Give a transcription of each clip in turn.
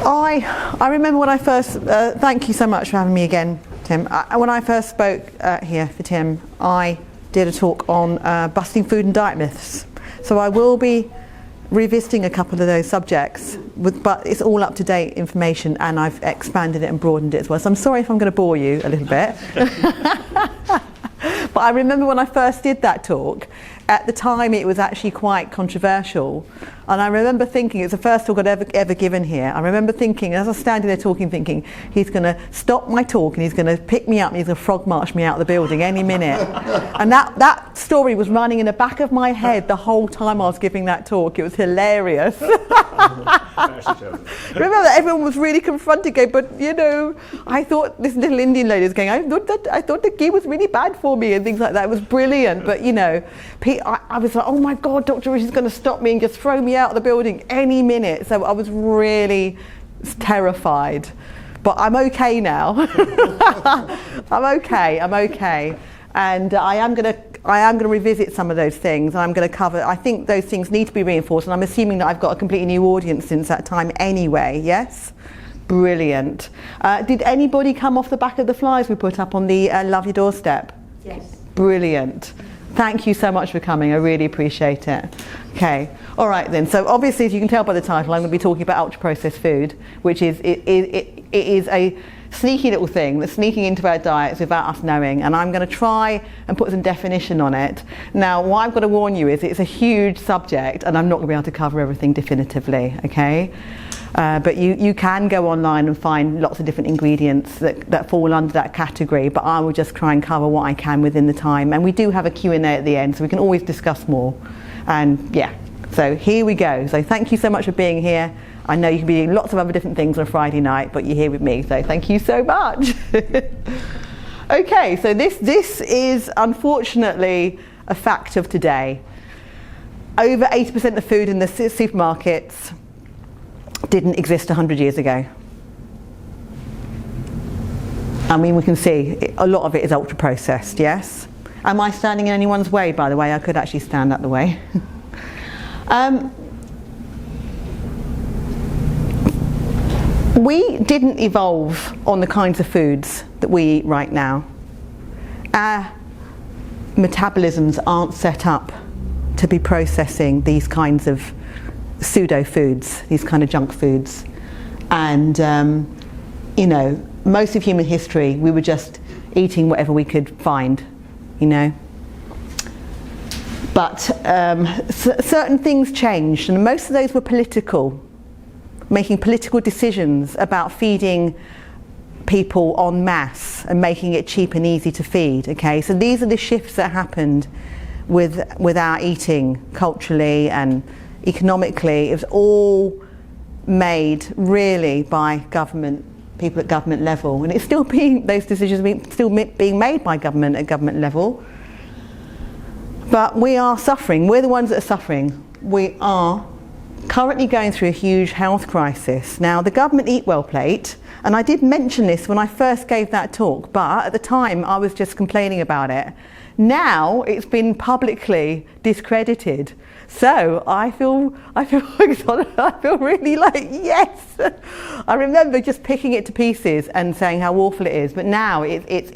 I remember when I first, thank you so much for having me again, Tim. When I first spoke here for Tim, I did a talk on busting food and diet myths. So I will be revisiting a couple of those subjects, but it's all up-to-date information, and I've expanded it and broadened it as well. So I'm sorry if I'm going to bore you a little bit. But I remember when I first did that talk, at the time it was actually quite controversial, and I remember thinking, it's the first talk I'd ever given here, I remember thinking, as I was standing there talking, thinking, he's going to stop my talk and he's going to pick me up and he's going to frog march me out of the building any minute. And that story was running in the back of my head the whole time I was giving that talk. It was hilarious. Remember that everyone was really confronted, going, but you know, I thought this little Indian lady was going, I thought the ghee was really bad for me and things like that. It was brilliant, but you know, I was like, oh my God, Dr. Rich is going to stop me and just throw me out of the building any minute. So I was really terrified, but I'm okay now. I'm okay, and I am going to revisit some of those things, and I'm going to cover. I think those things need to be reinforced, and I'm assuming that I've got a completely new audience since that time anyway. Yes, brilliant. Did anybody come off the back of the flyers we put up on the Love Your Doorstep? Yes. Brilliant. Thank you so much for coming. I really appreciate it. Okay. All right then. So obviously, as you can tell by the title, I'm going to be talking about ultra-processed food, which is it is a sneaky little thing that's sneaking into our diets without us knowing, and I'm going to try and put some definition on it. Now, what I've got to warn you is it's a huge subject, and I'm not going to be able to cover everything definitively. Okay. But you can go online and find lots of different ingredients that fall under that category, but I will just try and cover what I can within the time. And we do have a Q&A at the end, so we can always discuss more. And yeah, so here we go. So thank you so much for being here. I know you can be doing lots of other different things on a Friday night, but you're here with me, so thank you so much. Okay, so this is unfortunately a fact of today. Over 80% of food in the supermarkets didn't exist 100 years ago. I mean, we can see a lot of it is ultra processed, yes? Am I standing in anyone's way, by the way? I could actually stand out the way. We didn't evolve on the kinds of foods that we eat right now. Our metabolisms aren't set up to be processing these kinds of pseudo foods, these kind of junk foods. And you know, most of human history we were just eating whatever we could find, you know. But certain things changed, and most of those were political, making political decisions about feeding people en masse and making it cheap and easy to feed. Okay, so these are the shifts that happened with our eating culturally and economically. It was all made really by government, people at government level, and it's still being, those decisions are still being made by government at government level. But we are suffering. We're the ones that are suffering. We are currently going through a huge health crisis. Now, the government Eatwell Plate, and I did mention this when I first gave that talk, but at the time I was just complaining about it. Now it's been publicly discredited. So I feel really like, yes. I remember just picking it to pieces and saying how awful it is. But now it's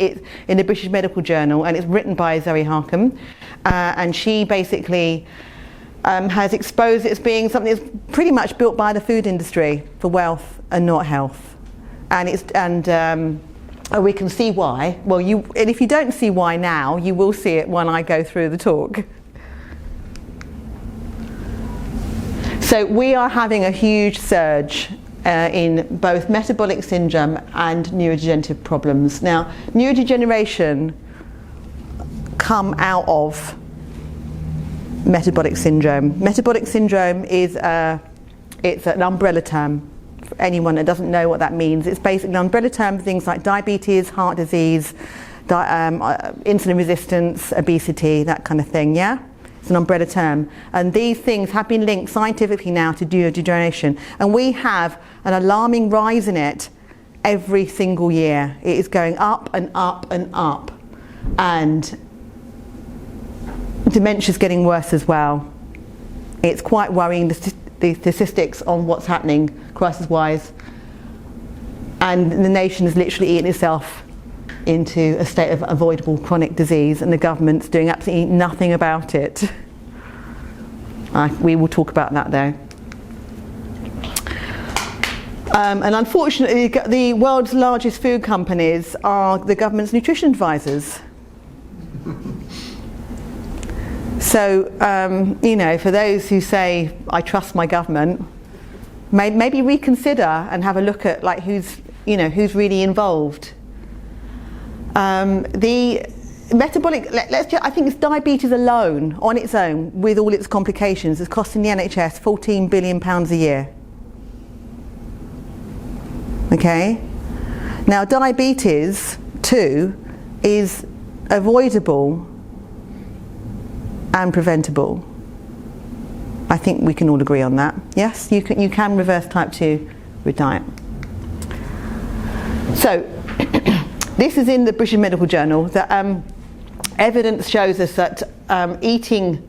in the British Medical Journal, and it's written by Zoe Harcombe, and she basically has exposed it as being something that's pretty much built by the food industry for wealth and not health. And we can see why. Well, and if you don't see why now, you will see it when I go through the talk. So we are having a huge surge in both metabolic syndrome and neurodegenerative problems. Now, neurodegeneration come out of metabolic syndrome. Metabolic syndrome is it's an umbrella term for anyone that doesn't know what that means. It's basically an umbrella term for things like diabetes, heart disease, insulin resistance, obesity, that kind of thing, yeah? It's an umbrella term. And these things have been linked scientifically now to neurodegeneration. And we have an alarming rise in it every single year. It is going up and up and up. And dementia is getting worse as well. It's quite worrying, the statistics on what's happening crisis-wise and the nation has literally eaten itself into a state of avoidable chronic disease, and the government's doing absolutely nothing about it. We will talk about that though. And unfortunately, the world's largest food companies are the government's nutrition advisors. So, you know, for those who say, I trust my government, maybe reconsider and have a look at like who's really involved. The metabolic, I think it's diabetes alone, on its own, with all its complications, is costing the NHS £14 billion a year. Okay? Now, diabetes, too, is avoidable and preventable. I think we can all agree on that. Yes, you can reverse type 2 with diet. So, this is in the British Medical Journal, that evidence shows us that eating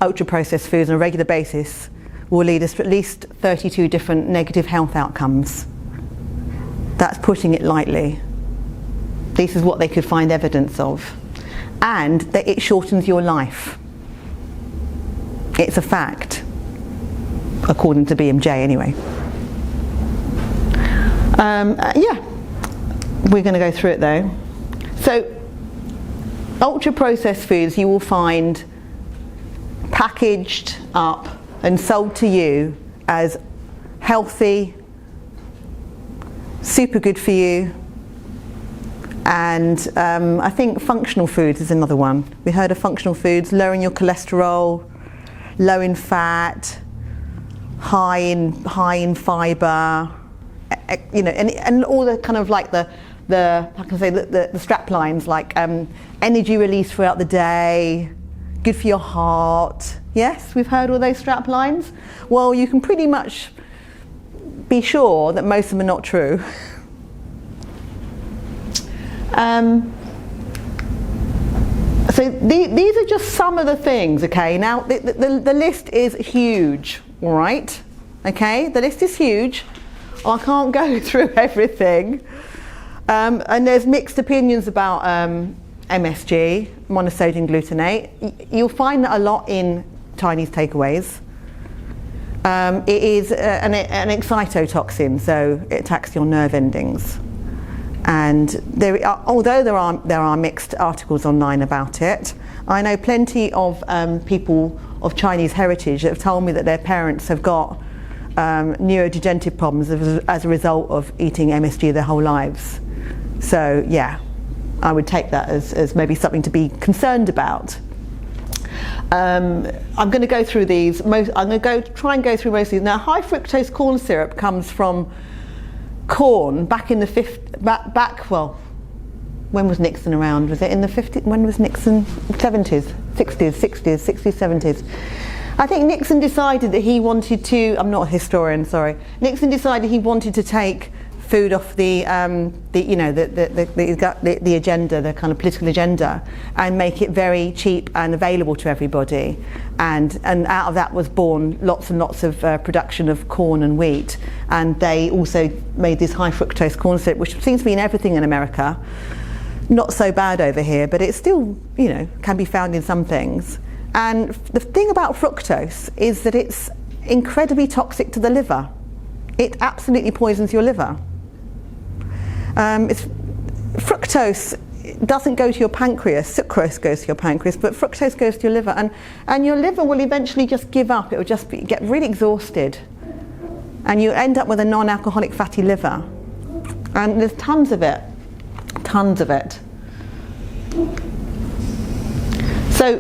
ultra-processed foods on a regular basis will lead us to at least 32 different negative health outcomes. That's putting it lightly. This is what they could find evidence of. And that it shortens your life. It's a fact, according to BMJ anyway. Yeah, we're going to go through it though. So, ultra-processed foods you will find packaged up and sold to you as healthy, super good for you, and I think functional foods is another one. We heard of functional foods, low in your cholesterol, low in fat, high in fibre, you know, and all the kind of like the how can I say, the strap lines like energy release throughout the day, good for your heart. Yes, we've heard all those strap lines. Well, you can pretty much be sure that most of them are not true. So these are just some of the things, okay? Now, the list is huge, all right? Okay, the list is huge. I can't go through everything. And there's mixed opinions about MSG, monosodium glutamate. You'll find that a lot in Chinese takeaways. It is an excitotoxin, so it attacks your nerve endings. And although there are mixed articles online about it, I know plenty of people of Chinese heritage that have told me that their parents have got neurodegenerative problems as a result of eating MSG their whole lives. So yeah, I would take that as maybe something to be concerned about. I'm going to go through these. I'm going to try and go through most of these. Now, high fructose corn syrup comes from corn back in the well, when was Nixon around? Was it in the 50s? When was Nixon? 70s, 60s, 70s. I think Nixon decided that he wanted to, I'm not a historian, sorry. Nixon decided he wanted to take food off the agenda, the kind of political agenda, and make it very cheap and available to everybody. And out of that was born lots and lots of production of corn and wheat. And they also made this high fructose corn syrup, which seems to be in everything in America. Not so bad over here, but it still, you know, can be found in some things. And the thing about fructose is that it's incredibly toxic to the liver. It absolutely poisons your liver. Fructose doesn't go to your pancreas, sucrose goes to your pancreas, but fructose goes to your liver, and your liver will eventually just give up. It will just get really exhausted, and you end up with a non-alcoholic fatty liver. And there's tons of it. So,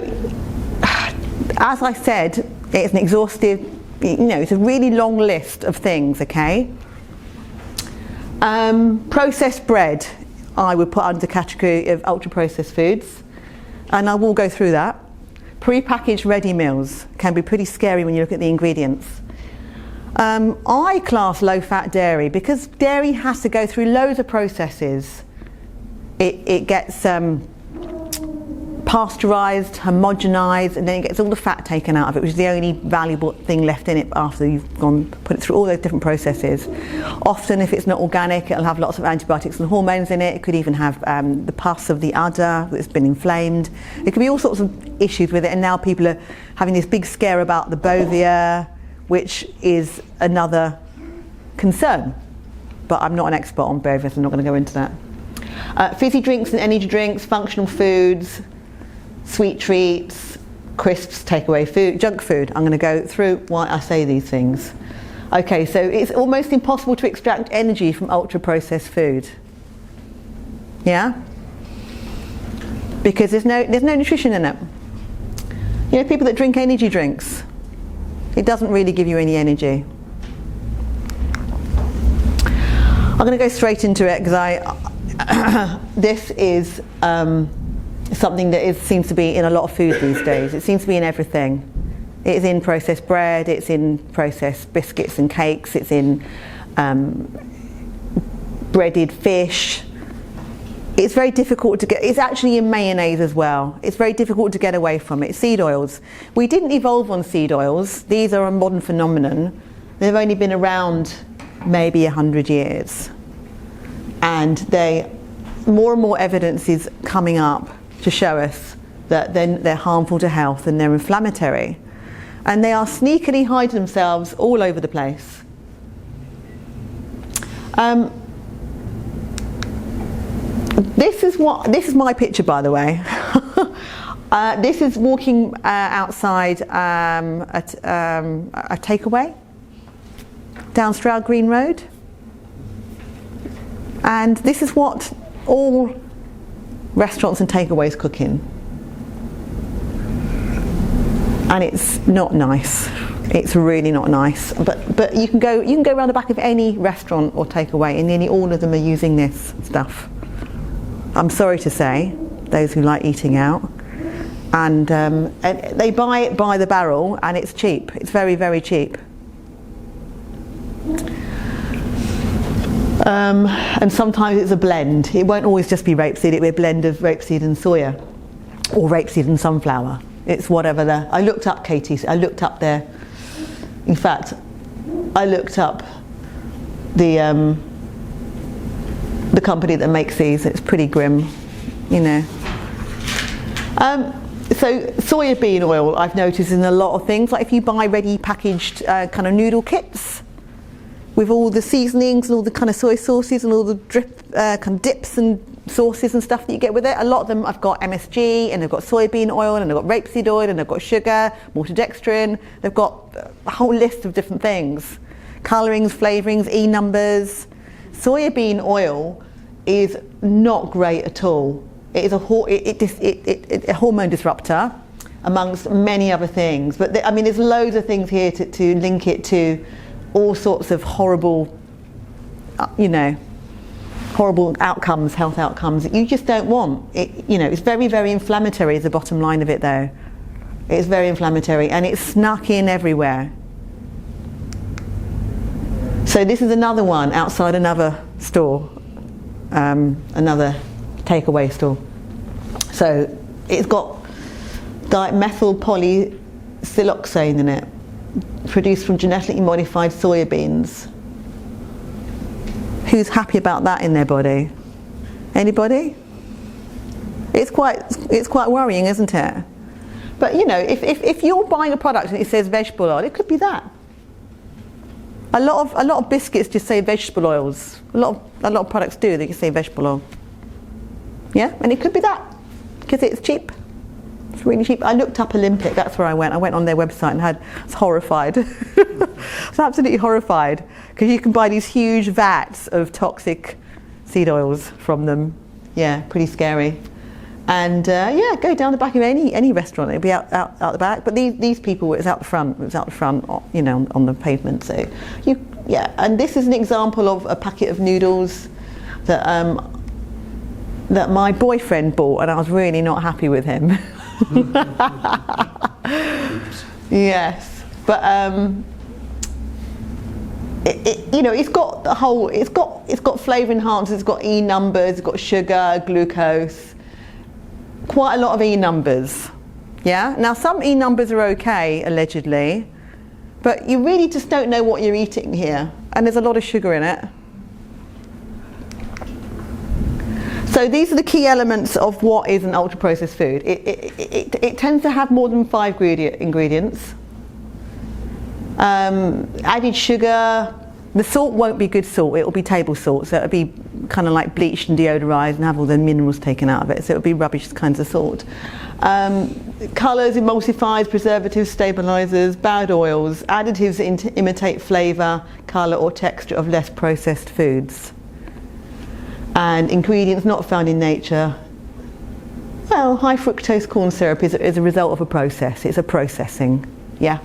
as I said, it's an exhaustive, you know, it's a really long list of things, okay? Processed bread, I would put under the category of ultra-processed foods, and I will go through that. Pre-packaged ready meals can be pretty scary when you look at the ingredients. I class low-fat dairy because dairy has to go through loads of processes. It gets pasteurised, homogenised, and then it gets all the fat taken out of it, which is the only valuable thing left in it after you've put it through all those different processes. Often, if it's not organic, it'll have lots of antibiotics and hormones in it. It could even have the pus of the udder that's been inflamed. There could be all sorts of issues with it, and now people are having this big scare about the bovia, which is another concern. But I'm not an expert on bovia, so I'm not going to go into that. Fizzy drinks and energy drinks, functional foods, sweet treats, crisps, takeaway food, junk food. I'm going to go through why I say these things. Okay, so it's almost impossible to extract energy from ultra-processed food. Yeah? Because there's no nutrition in it. You know, people that drink energy drinks, it doesn't really give you any energy. I'm going to go straight into it because this is something that seems to be in a lot of food these days. It seems to be in everything. It is in processed bread, it's in processed biscuits and cakes, it's in breaded fish. It's very difficult to get, it's actually in mayonnaise as well. It's very difficult to get away from it. Seed oils. We didn't evolve on seed oils. These are a modern phenomenon. They've only been around maybe 100 years. And more and more evidence is coming up to show us that they're harmful to health and they're inflammatory. And they are sneakily hiding themselves all over the place. This is my picture, by the way. This is walking outside at a takeaway down Stroud Green Road. And this is what all restaurants and takeaways cook in. And it's not nice. It's really not nice. But you can go around the back of any restaurant or takeaway and nearly all of them are using this stuff. I'm sorry to say, those who like eating out. And they buy it by the barrel and it's cheap. It's very, very cheap. And sometimes it's a blend. It won't always just be rapeseed, it'll be a blend of rapeseed and soya, or rapeseed and sunflower. It's whatever I looked up Katie, I looked up their, in fact, I looked up the company that makes these. It's pretty grim, you know. So soybean oil, I've noticed in a lot of things, like if you buy ready packaged kind of noodle kits, with all the seasonings and all the kind of soy sauces and all the kind of dips and sauces and stuff that you get with it. A lot of them have got MSG and they've got soybean oil and they've got rapeseed oil and they've got sugar, maltodextrin. They've got a whole list of different things. Colourings, flavourings, E numbers. Soybean oil is not great at all. It is a hormone disruptor amongst many other things. But there's loads of things here to link it to all sorts of horrible, horrible outcomes, health outcomes that you just don't want. It's very, very inflammatory is the bottom line of it though. It's very inflammatory and it's snuck in everywhere. So this is another one outside another store, another takeaway store. So it's got dimethyl polysiloxane in it, produced from genetically modified soybeans. Who's happy about that in their body? Anybody? It's quite worrying, isn't it? But if you're buying a product and it says vegetable oil, it could be that. A lot of biscuits just say vegetable oils. A lot of products do. They just say vegetable oil. Yeah, and it could be that because it's cheap. It's really cheap. I looked up Olympic. That's where I went. I went on their website and was horrified. I was absolutely horrified because you can buy these huge vats of toxic seed oils from them. Yeah, pretty scary. And go down the back of any restaurant. It'll be out the back. But these people, it's out the front. It was out the front, on the pavement. So and this is an example of a packet of noodles that my boyfriend bought, and I was really not happy with him. Yes, but it's got the whole. It's got flavour enhancers. It's got E numbers. It's got sugar, glucose. quite a lot of E numbers. Yeah. Now some E numbers are okay, allegedly, but you really just don't know what you're eating here, and there's a lot of sugar in it. So these are the key elements of what is an ultra-processed food. It tends to have more than 5 ingredients. Added sugar. The salt won't be good salt, it will be table salt, so it'll be kind of like bleached and deodorized and have all the minerals taken out of it, so it'll be rubbish kinds of salt. Colours, emulsifiers, preservatives, stabilizers, bad oils, additives that imitate flavour, colour or texture of less processed foods. And ingredients not found in nature. Well, high fructose corn syrup is a result of a process, it's a processing, yeah.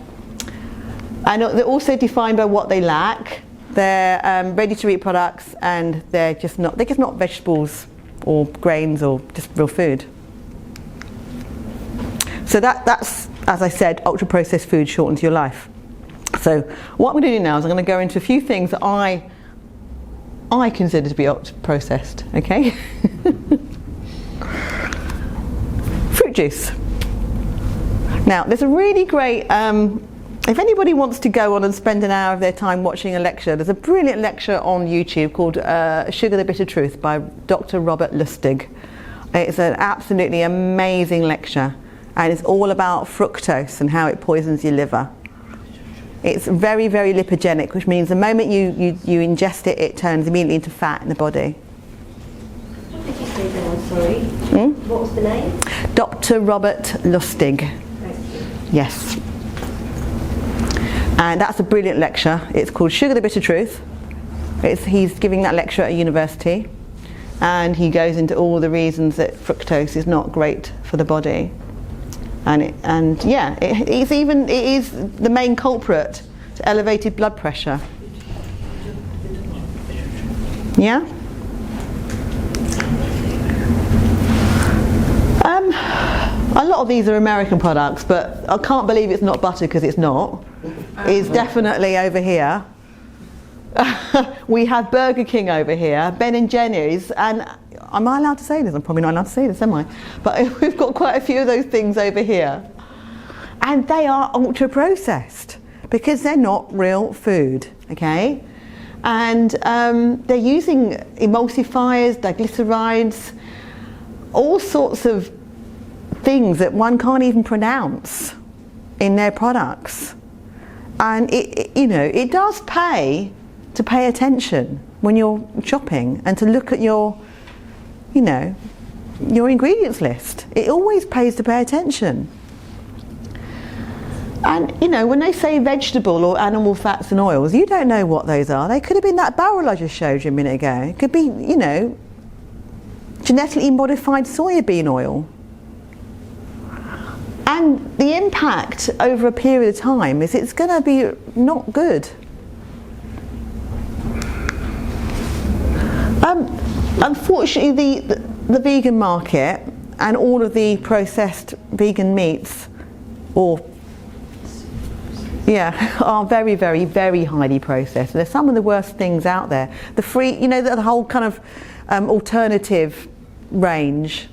And they're also defined by what they lack. They're ready-to-eat products, and they're just not vegetables or grains or just real food. So that's, as I said, ultra-processed food shortens your life. So what I'm going to do now is I'm going to go into a few things that I consider to be ultra-processed. Okay. Fruit juice. Now, there's a really great. If anybody wants to go on and spend an hour of their time watching a lecture, there's a brilliant lecture on YouTube called Sugar the Bitter Truth by Dr. Robert Lustig. It's an absolutely amazing lecture, and it's all about fructose and how it poisons your liver. It's very, very lipogenic, which means the moment you ingest it, it turns immediately into fat in the body. What did you say then? Sorry. What was the name? Dr. Robert Lustig. Thank you. Yes. And that's a brilliant lecture. It's called Sugar the Bitter Truth. He's giving that lecture at a university, and he goes into all the reasons that fructose is not great for the body. It is the main culprit to elevated blood pressure. Yeah? A lot of these are American products, but I can't believe it's not butter, because it's not. It's definitely over here. We have Burger King over here, Ben and Jenny's, and am I allowed to say this? I'm probably not allowed to say this, am I? But we've got quite a few of those things over here. And they are ultra processed because they're not real food, okay? And they're using emulsifiers, diglycerides, all sorts of things that one can't even pronounce in their products. And it does pay to pay attention when you're shopping and to look at your ingredients list. It always pays to pay attention. And when they say vegetable or animal fats and oils, you don't know what those are. They could have been that barrel I just showed you a minute ago. It could be, genetically modified soybean oil. And the impact over a period of time is it's going to be not good. Unfortunately, the vegan market and all of the processed vegan meats are very, very, very highly processed. They're some of the worst things out there. The the whole kind of alternative range.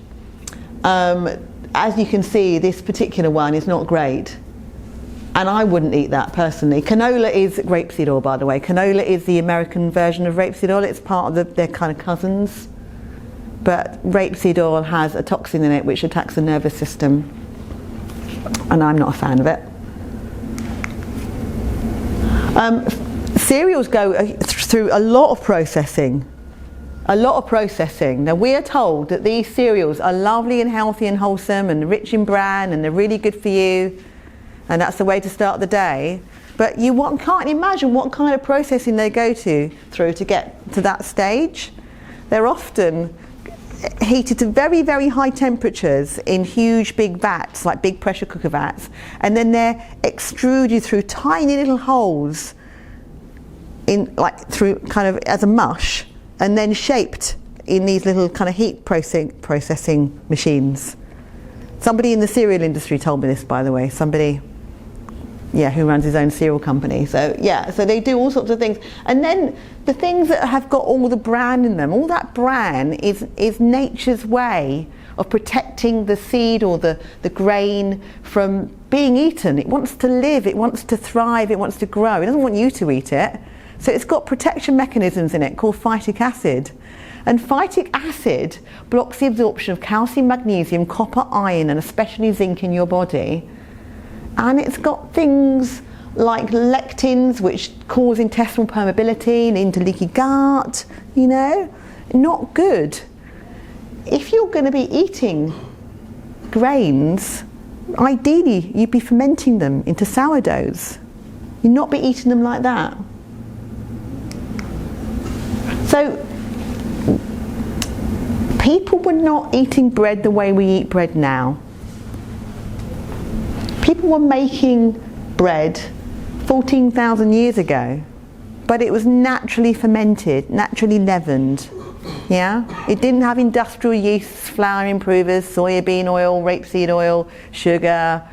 As you can see, this particular one is not great, and I wouldn't eat that personally. Canola is grapeseed oil, by the way. Canola is the American version of rapeseed oil. It's part of their kind of cousins, but rapeseed oil has a toxin in it which attacks the nervous system, and I'm not a fan of it. Cereals go through a lot of processing. Now we are told that these cereals are lovely and healthy and wholesome and rich in bran and they're really good for you, and that's the way to start the day. But you can't imagine what kind of processing they go through to get to that stage. They're often heated to very, very high temperatures in huge big vats, like big pressure cooker vats, and then they're extruded through tiny little holes through kind of as a mush, and then shaped in these little kind of heat processing machines. Somebody in the cereal industry told me this, by the way. Somebody, who runs his own cereal company. So they do all sorts of things. And then the things that have got all the bran in them, all that bran is nature's way of protecting the seed or the grain from being eaten. It wants to live, it wants to thrive, it wants to grow. It doesn't want you to eat it. So it's got protection mechanisms in it called phytic acid. And phytic acid blocks the absorption of calcium, magnesium, copper, iron, and especially zinc in your body. And it's got things like lectins, which cause intestinal permeability and into leaky gut, you know, not good. If you're going to be eating grains, ideally you'd be fermenting them into sourdoughs. You'd not be eating them like that. So people were not eating bread the way we eat bread now. People were making bread 14,000 years ago, but it was naturally fermented, naturally leavened. Yeah, it didn't have industrial yeasts, flour improvers, soybean oil, rapeseed oil, sugar,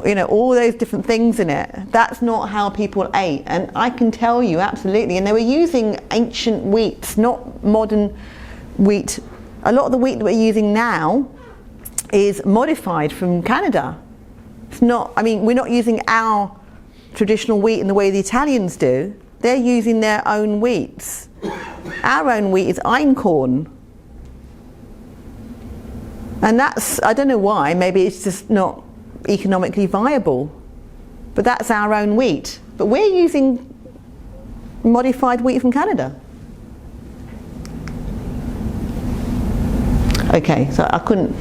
you know, all those different things in it. That's not how people ate, and I can tell you absolutely. And they were using ancient wheats, not modern wheat. A lot of the wheat that we're using now is modified from Canada. It's not, I mean, we're not using our traditional wheat in the way the Italians do. They're using their own wheats. Our own wheat is einkorn. And that's, I don't know why, maybe it's just not economically viable. But that's our own wheat. But we're using modified wheat from Canada. Okay, so I couldn't,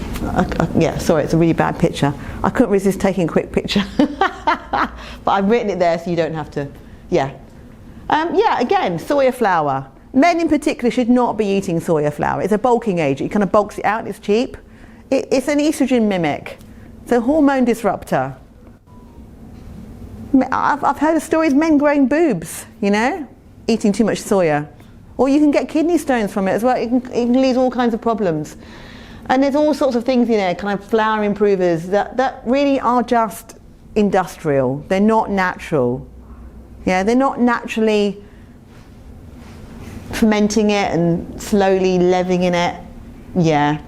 yeah, sorry, it's a really bad picture. I couldn't resist taking a quick picture. But I've written it there so you don't have to, yeah. Yeah, again, soya flour. Men in particular should not be eating soya flour. It's a bulking agent. It kind of bulks it out, it's cheap. It's an estrogen mimic. It's a hormone disruptor. I've heard of stories of men growing boobs, you know, eating too much soya. Or you can get kidney stones from it as well. It can lead to all kinds of problems. And there's all sorts of things in there, kind of flour improvers, that really are just industrial. They're not natural. Yeah, they're not naturally fermenting it and slowly leavening it. Yeah.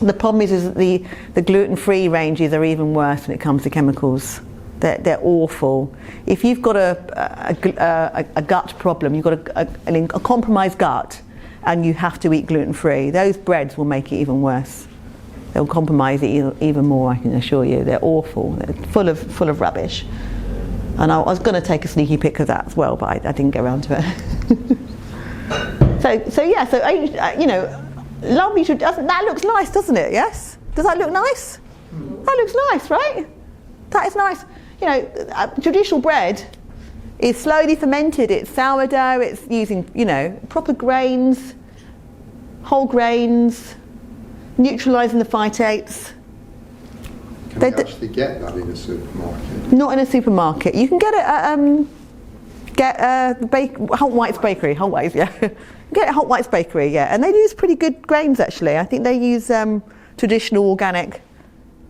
The problem is that the gluten-free ranges are even worse when it comes to chemicals. They're awful. If you've got a gut problem, you've got a compromised gut, and you have to eat gluten-free, those breads will make it even worse. They'll compromise it even more, I can assure you. They're awful. They're full of rubbish. And I was going to take a sneaky pic of that as well, but I didn't get around to it. so you know, lovely. That looks nice, doesn't it? Yes. Does that look nice? That looks nice, right? That is nice. You know, traditional bread is slowly fermented. It's sourdough. It's using, you know, proper grains, whole grains, neutralising the phytates. Can you actually get that in a supermarket? Not in a supermarket. You can get it at Holt White's Bakery. Holt White's, yeah. You can get it at Holt White's Bakery, yeah. And they use pretty good grains actually. I think they use traditional organic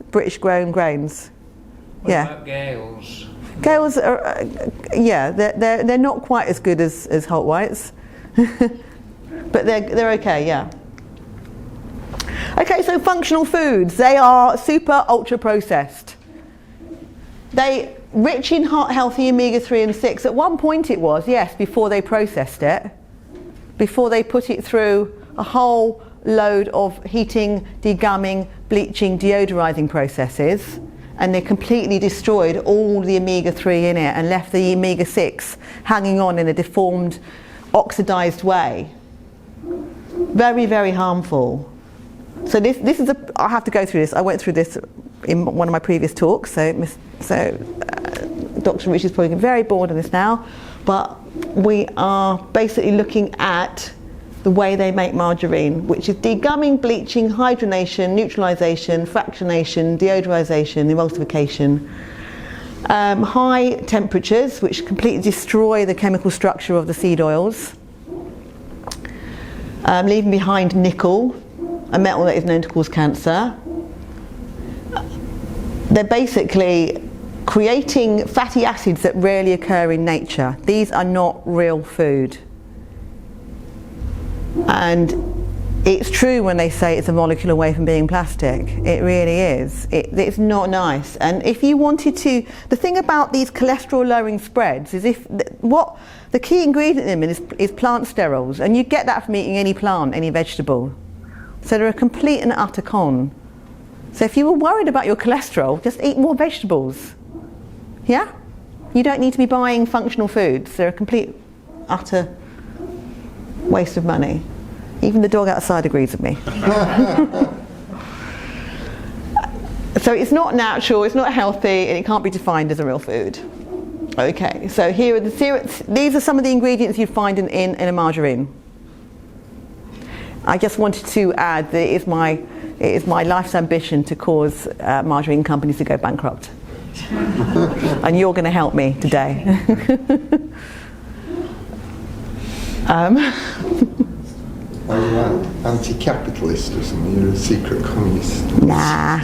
British-grown grains. What about Gales? Gales are, yeah, they're not quite as good as Holt White's, but they're okay, yeah. Okay, so functional foods, they are super ultra processed. They rich in heart healthy omega-3 and 6. At one point it was, yes, before they processed it, before they put it through a whole load of heating, degumming, bleaching, deodorizing processes. And they completely destroyed all the omega-3 in it and left the omega-6 hanging on in a deformed, oxidized way. Very, very harmful. So this is I have to go through this. I went through this in one of my previous talks, so Dr. Rich is probably very bored of this now, but we are basically looking at the way they make margarine, which is degumming, bleaching, hydrogenation, neutralization, fractionation, deodorization, emulsification. High temperatures, which completely destroy the chemical structure of the seed oils. Leaving behind nickel, a metal that is known to cause cancer. They're basically creating fatty acids that rarely occur in nature. These are not real food. And It's true when they say it's a molecule away from being plastic. It really is. It's not nice. And if you wanted to, the thing about these cholesterol lowering spreads is what the key ingredient in them is plant sterols, and you get that from eating any plant, any vegetable. So they're a complete and utter con. So if you were worried about your cholesterol, just eat more vegetables. Yeah? You don't need to be buying functional foods. They're a complete, utter waste of money. Even the dog outside agrees with me. So it's not natural, it's not healthy, and it can't be defined as a real food. Okay, so here are these are some of the ingredients you'd find in a margarine. I just wanted to add that it is my life's ambition to cause margarine companies to go bankrupt. And you're going to help me today. Are you anti-capitalist or something? You're a secret communist? Nah.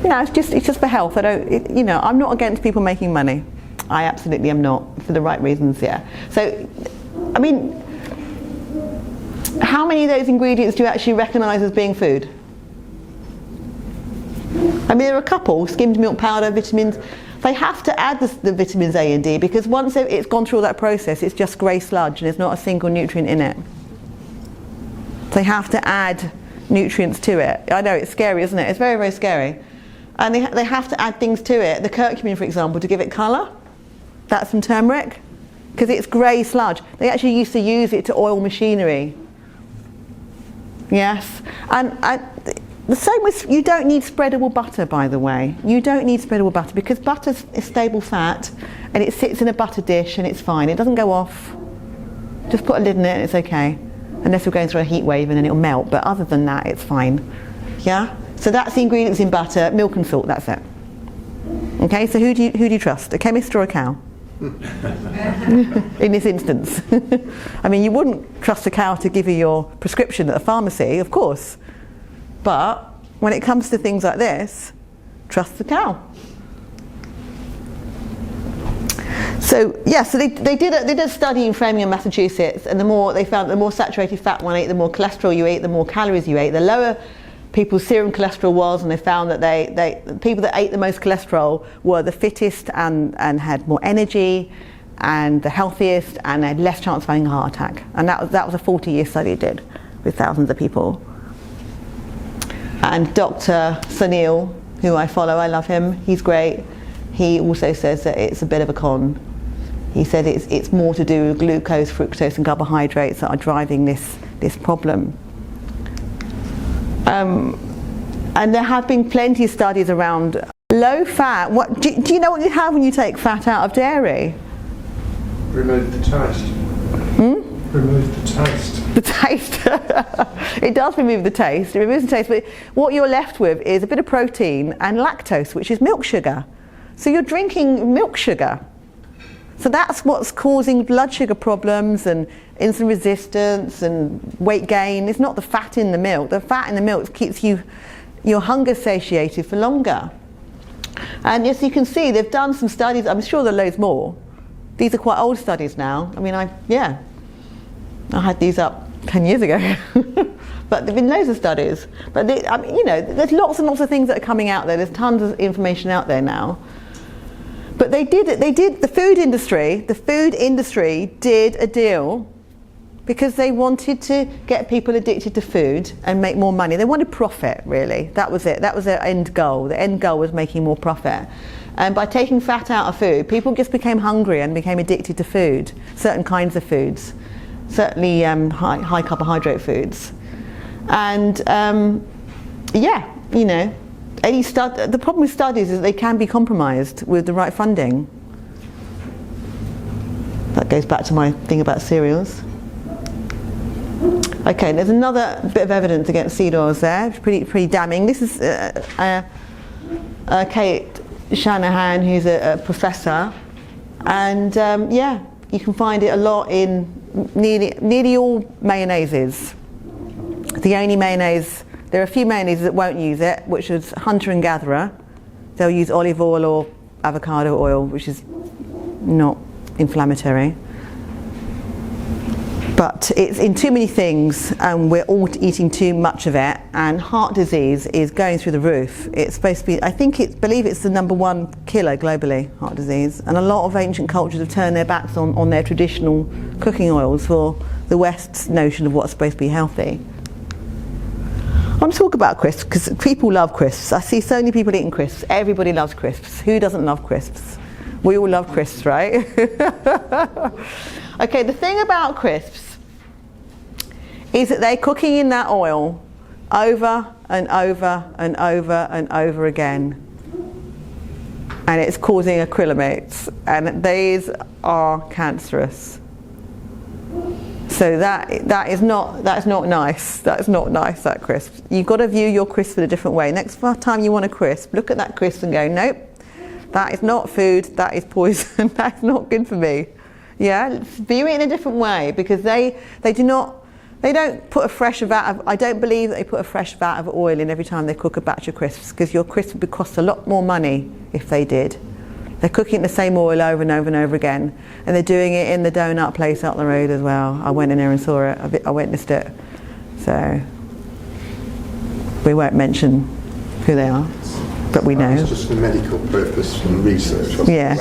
No, it's just for health. I'm not against people making money. I absolutely am not, for the right reasons, yeah. So, I mean, how many of those ingredients do you actually recognise as being food? I mean, there are a couple: skimmed milk powder, vitamins. They have to add the vitamins A and D, because once it's gone through all that process, it's just grey sludge and there's not a single nutrient in it. They have to add nutrients to it. I know, it's scary, isn't it? It's very, very scary. And they have to add things to it. The curcumin, for example, to give it colour. That's from turmeric, because it's grey sludge. They actually used to use it to oil machinery. Yes. And the same with, you don't need spreadable butter, by the way. You don't need spreadable butter, because butter is stable fat, and it sits in a butter dish and it's fine. It doesn't go off. Just put a lid in it and it's okay. Unless we're going through a heat wave and then it'll melt, but other than that, it's fine. Yeah? So that's the ingredients in butter: milk and salt, that's it. Okay, so who do you trust? A chemist or a cow? In this instance. I mean, you wouldn't trust a cow to give you your prescription at a pharmacy, of course. But when it comes to things like this, trust the cow. So yeah, so they did a study in Framingham, Massachusetts, and they found the more saturated fat one ate, the more cholesterol you ate, the more calories you ate, the lower people's serum cholesterol was, and they found that the people that ate the most cholesterol were the fittest and had more energy and the healthiest, and they had less chance of having a heart attack. And that was a 40-year study it did with thousands of people. And Dr. Sunil, who I follow, I love him, he's great. He also says that it's a bit of a con. He said it's more to do with glucose, fructose and carbohydrates that are driving this problem. And there have been plenty of studies around low fat. Do you know what you have when you take fat out of dairy? Remove the taste. Remove the taste. The taste. It does remove the taste. It removes the taste, but what you're left with is a bit of protein and lactose, which is milk sugar. So you're drinking milk sugar. So that's what's causing blood sugar problems and insulin resistance and weight gain. It's not the fat in the milk. The fat in the milk keeps your hunger satiated for longer. And as you can see, they've done some studies. I'm sure there are loads more. These are quite old studies now. I mean, I had these up 10 years ago. But there've been loads of studies. But there's lots and lots of things that are coming out there. There's tons of information out there now. But the food industry did a deal because they wanted to get people addicted to food and make more money. They wanted profit, really. That was it. That was their end goal. The end goal was making more profit. And by taking fat out of food, people just became hungry and became addicted to food, certain kinds of foods, certainly high carbohydrate foods. And the problem with studies is they can be compromised with the right funding. That goes back to my thing about cereals. Okay, there's another bit of evidence against seed oils there. It's pretty damning. This is Kate Shanahan, who's a professor, and you can find it a lot in nearly all mayonnaises. The only mayonnaise, there are a few mayonnaises that won't use it, which is hunter and gatherer. They'll use olive oil or avocado oil, which is not inflammatory. But it's in too many things, and we're all eating too much of it, and heart disease is going through the roof. It's supposed to be, I believe it's the #1 killer globally, heart disease, and a lot of ancient cultures have turned their backs on their traditional cooking oils for the West's notion of what's supposed to be healthy. I want to talk about crisps because people love crisps. I see so many people eating crisps. Everybody loves crisps. Who doesn't love crisps? We all love crisps, right? Okay, the thing about crisps is that they're cooking in that oil over and over and over and over again, and it's causing acrylamates, and these are cancerous. So that is not nice. That's not nice, that crisp. You've got to view your crisp in a different way. Next time you want a crisp, look at that crisp and go, nope, that is not food, that is poison, that's not good for me. Yeah, view it in a different way, because they don't put a fresh vat of, I don't believe that they put a fresh vat of oil in every time they cook a batch of crisps, because your crisp would cost a lot more money if they did. They're cooking the same oil over and over and over again, and they're doing it in the donut place up the road as well. I went in there and saw it, I witnessed it. So we won't mention who they are, but we know. It's just for medical purpose and research. Yeah.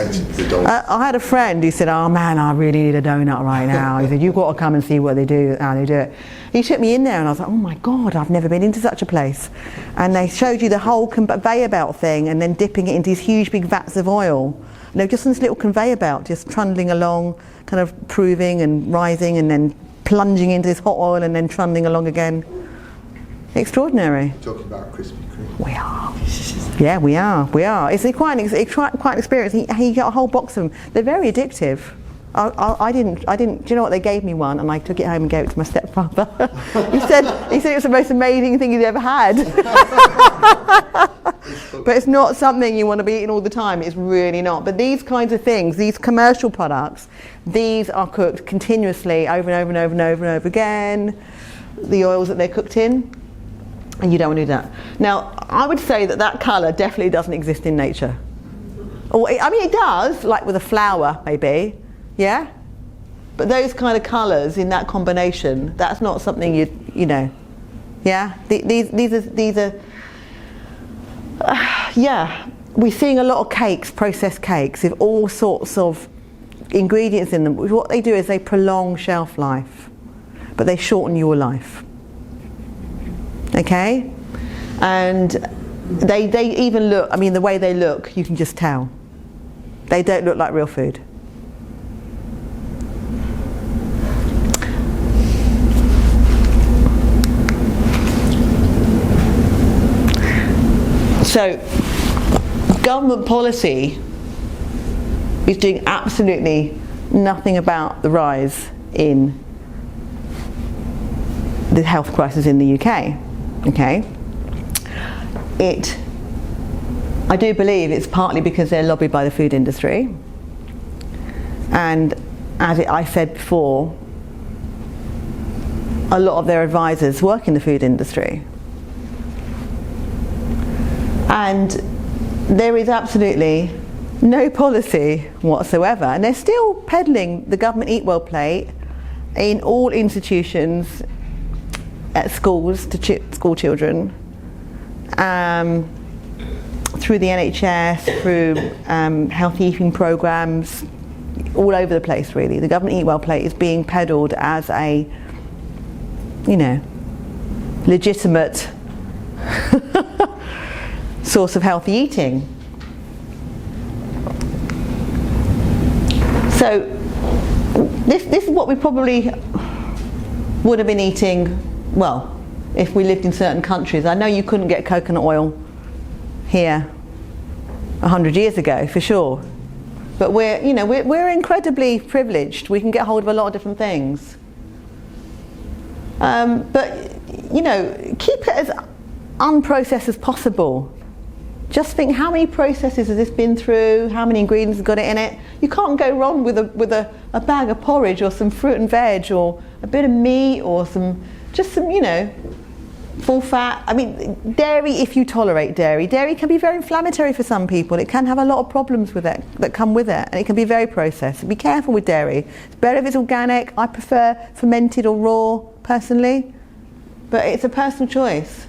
I had a friend who said, oh man, I really need a donut right now. He said, you've got to come and see what they do, how they do it. He took me in there and I was like, oh my God, I've never been into such a place. And they showed you the whole conveyor belt thing, and then dipping it into these huge big vats of oil. You know, just on this little conveyor belt, just trundling along, kind of proving and rising, and then plunging into this hot oil and then trundling along again. Extraordinary. Talking about Krispy Kreme. We are. Yeah, we are. It's quite an experience. He got a whole box of them. They're very addictive. I didn't. Do you know what? They gave me one, and I took it home and gave it to my stepfather. he said it was the most amazing thing he'd ever had. But it's not something you want to be eating all the time. It's really not. But these kinds of things, these commercial products, these are cooked continuously over and over and over and over and over again. The oils that they're cooked in. And you don't want to do that. Now, I would say that colour definitely doesn't exist in nature. Or, I mean, it does, like with a flower, maybe, yeah? But those kind of colours in that combination, that's not something you know, yeah? These are yeah. We're seeing a lot of cakes, processed cakes, with all sorts of ingredients in them. What they do is they prolong shelf life, but they shorten your life. Okay, and they even look, I mean, the way they look, you can just tell. They don't look like real food. So, government policy is doing absolutely nothing about the rise in the health crisis in the UK. Okay, I do believe it's partly because they're lobbied by the food industry, and as I said before, a lot of their advisors work in the food industry, and there is absolutely no policy whatsoever, and they're still peddling the government Eatwell Plate in all institutions, at schools to school children, through the NHS, through healthy eating programs, all over the place really. The government Eatwell Plate is being peddled as a, you know, legitimate source of healthy eating. So this is what we probably would have been eating. Well, if we lived in certain countries. I know you couldn't get coconut oil here 100 years ago, for sure. But we're incredibly privileged. We can get hold of a lot of different things. But, you know, keep it as unprocessed as possible. Just think, how many processes has this been through? How many ingredients have got it in it? You can't go wrong with a bag of porridge or some fruit and veg or a bit of meat or some, you know, full fat. I mean, dairy, if you tolerate dairy, dairy can be very inflammatory for some people. It can have a lot of problems with it that come with it, and it can be very processed. Be careful with dairy. It's better if it's organic. I prefer fermented or raw, personally, but it's a personal choice.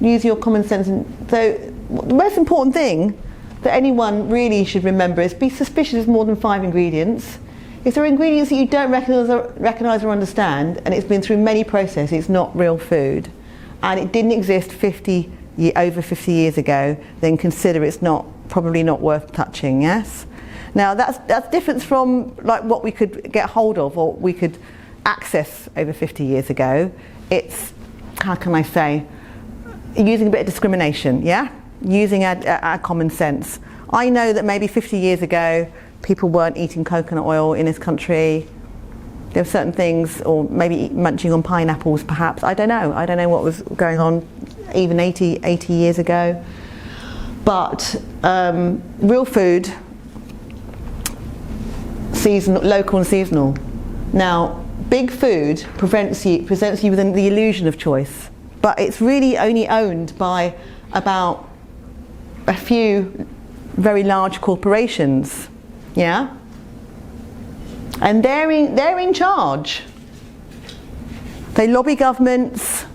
Use your common sense. And so the most important thing that anyone really should remember is be suspicious of more than 5 ingredients. If there are ingredients that you don't recognise or understand, and it's been through many processes, it's not real food, and it didn't exist over 50 years ago, then consider it's probably not worth touching, yes? Now that's different from like what we could get hold of or we could access over 50 years ago. It's, how can I say, using a bit of discrimination, yeah? Using our common sense. I know that maybe 50 years ago, people weren't eating coconut oil in this country. There were certain things, or maybe munching on pineapples perhaps. I don't know what was going on even 80 years ago. But real food, seasonal, local and seasonal. Now, big food presents you with the illusion of choice, but it's really only owned by about a few very large corporations. Yeah, and they're in charge. They lobby governments,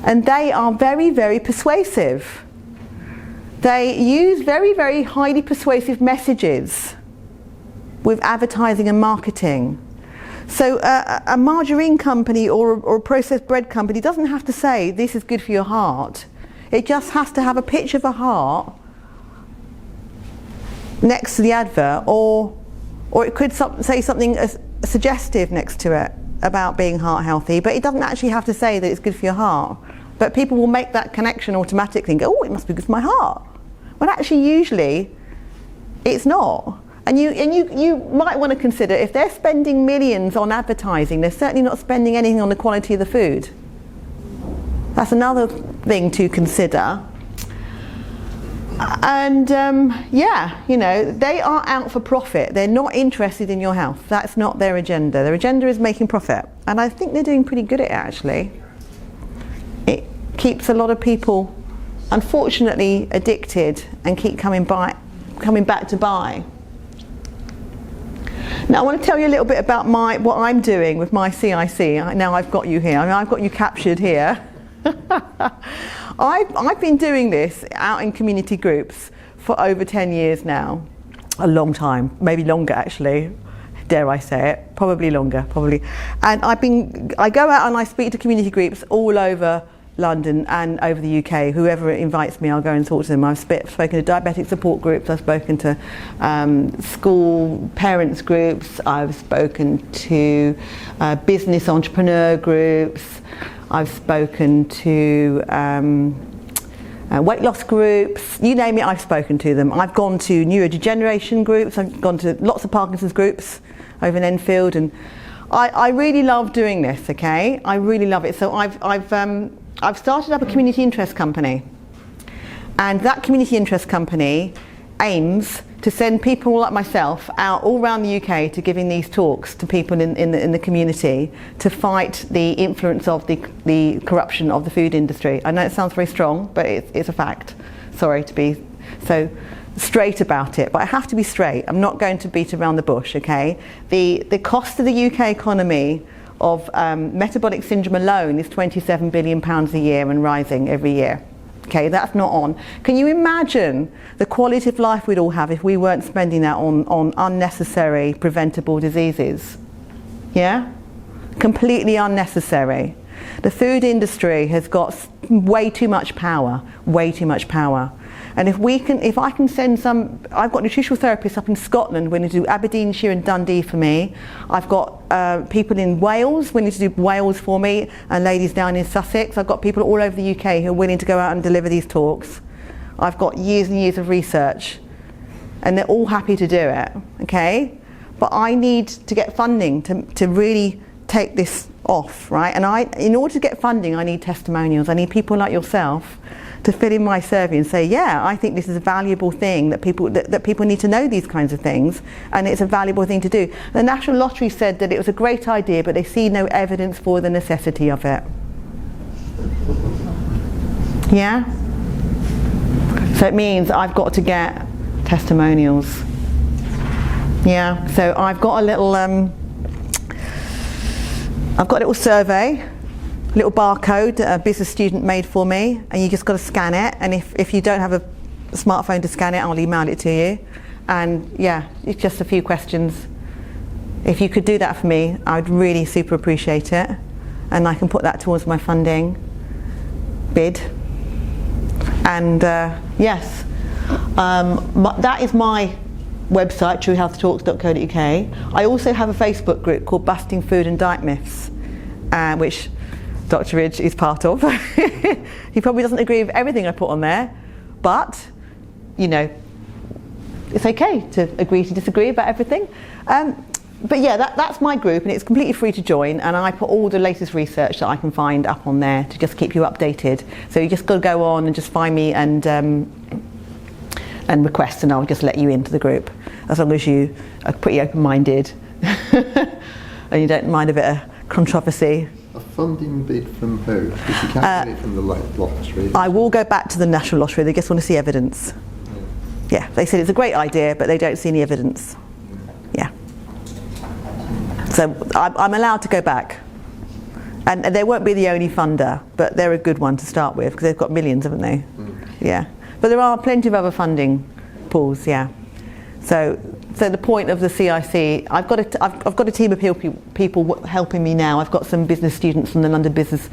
and they are very, very persuasive. They use very, very highly persuasive messages with advertising and marketing. So a margarine company or a processed bread company doesn't have to say this is good for your heart. It just has to have a picture of a heart next to the advert, or it could say something suggestive next to it about being heart healthy, but it doesn't actually have to say that it's good for your heart. But people will make that connection automatically and go, oh, it must be good for my heart. When actually usually it's not. And you might want to consider, if they're spending millions on advertising, they're certainly not spending anything on the quality of the food. That's another thing to consider. And yeah, you know, they are out for profit. They're not interested in your health. That's not their agenda. Their agenda is making profit. And I think they're doing pretty good at it, actually. It keeps a lot of people, unfortunately, addicted and keep coming back to buy. Now I want to tell you a little bit about what I'm doing with my CIC. Now I've got you here. I mean, I've got you captured here. I've been doing this out in community groups for over 10 years now. A long time, maybe longer actually, dare I say it, probably longer, probably. And I go out and I speak to community groups all over London and over the UK. Whoever invites me, I'll go and talk to them. I've spoken to diabetic support groups, I've spoken to school parents groups, I've spoken to business entrepreneur groups, I've spoken to weight loss groups, you name it, I've spoken to them. I've gone to neurodegeneration groups, I've gone to lots of Parkinson's groups over in Enfield, and I really love doing this, okay? I really love it. So I've started up a community interest company, and that community interest company aims to send people like myself out all around the UK to giving these talks to people in the community to fight the influence of the corruption of the food industry. I know it sounds very strong, but it's a fact. Sorry to be so straight about it, but I have to be straight. I'm not going to beat around the bush, okay? The cost of the UK economy of metabolic syndrome alone is £27 billion a year and rising every year. Okay, that's not on. Can you imagine the quality of life we'd all have if we weren't spending that on unnecessary preventable diseases? Yeah? Completely unnecessary. The food industry has got way too much power, way too much power. And if I can send I've got nutritional therapists up in Scotland willing to do Aberdeenshire and Dundee for me. I've got people in Wales willing to do Wales for me, and ladies down in Sussex. I've got people all over the UK who are willing to go out and deliver these talks. I've got years and years of research, and they're all happy to do it, okay? But I need to get funding to really take this off, right? And in order to get funding, I need testimonials. I need people like yourself to fill in my survey and say, yeah, I think this is a valuable thing, that people need to know these kinds of things, and it's a valuable thing to do. The National Lottery said that it was a great idea, but they see no evidence for the necessity of it. Yeah? So it means I've got to get testimonials. Yeah, so I've got a little survey, little barcode that a business student made for me, and you just got to scan it, and if you don't have a smartphone to scan it, I'll email it to you. And yeah, it's just a few questions. If you could do that for me, I'd really super appreciate it, and I can put that towards my funding bid. And yes, that is my website, truehealthtalks.co.uk. I also have a Facebook group called Busting Food and Diet Myths, which Dr. Ridge is part of. He probably doesn't agree with everything I put on there, but you know, it's okay to agree to disagree about everything. But yeah, that's my group, and it's completely free to join, and I put all the latest research that I can find up on there to just keep you updated. So you just got to go on and just find me and request, and I'll just let you into the group, as long as you are pretty open-minded and you don't mind a bit of controversy. A funding bid from who? Because you can't get it from the lottery. I will go back to the National Lottery. They just want to see evidence. Yeah, they said it's a great idea, but they don't see any evidence. Yeah. So I'm allowed to go back. And they won't be the only funder, but they're a good one to start with, because they've got millions, haven't they? Yeah. But there are plenty of other funding pools, yeah. So the point of the CIC, I've got a team of people helping me now. I've got some business students from the London Business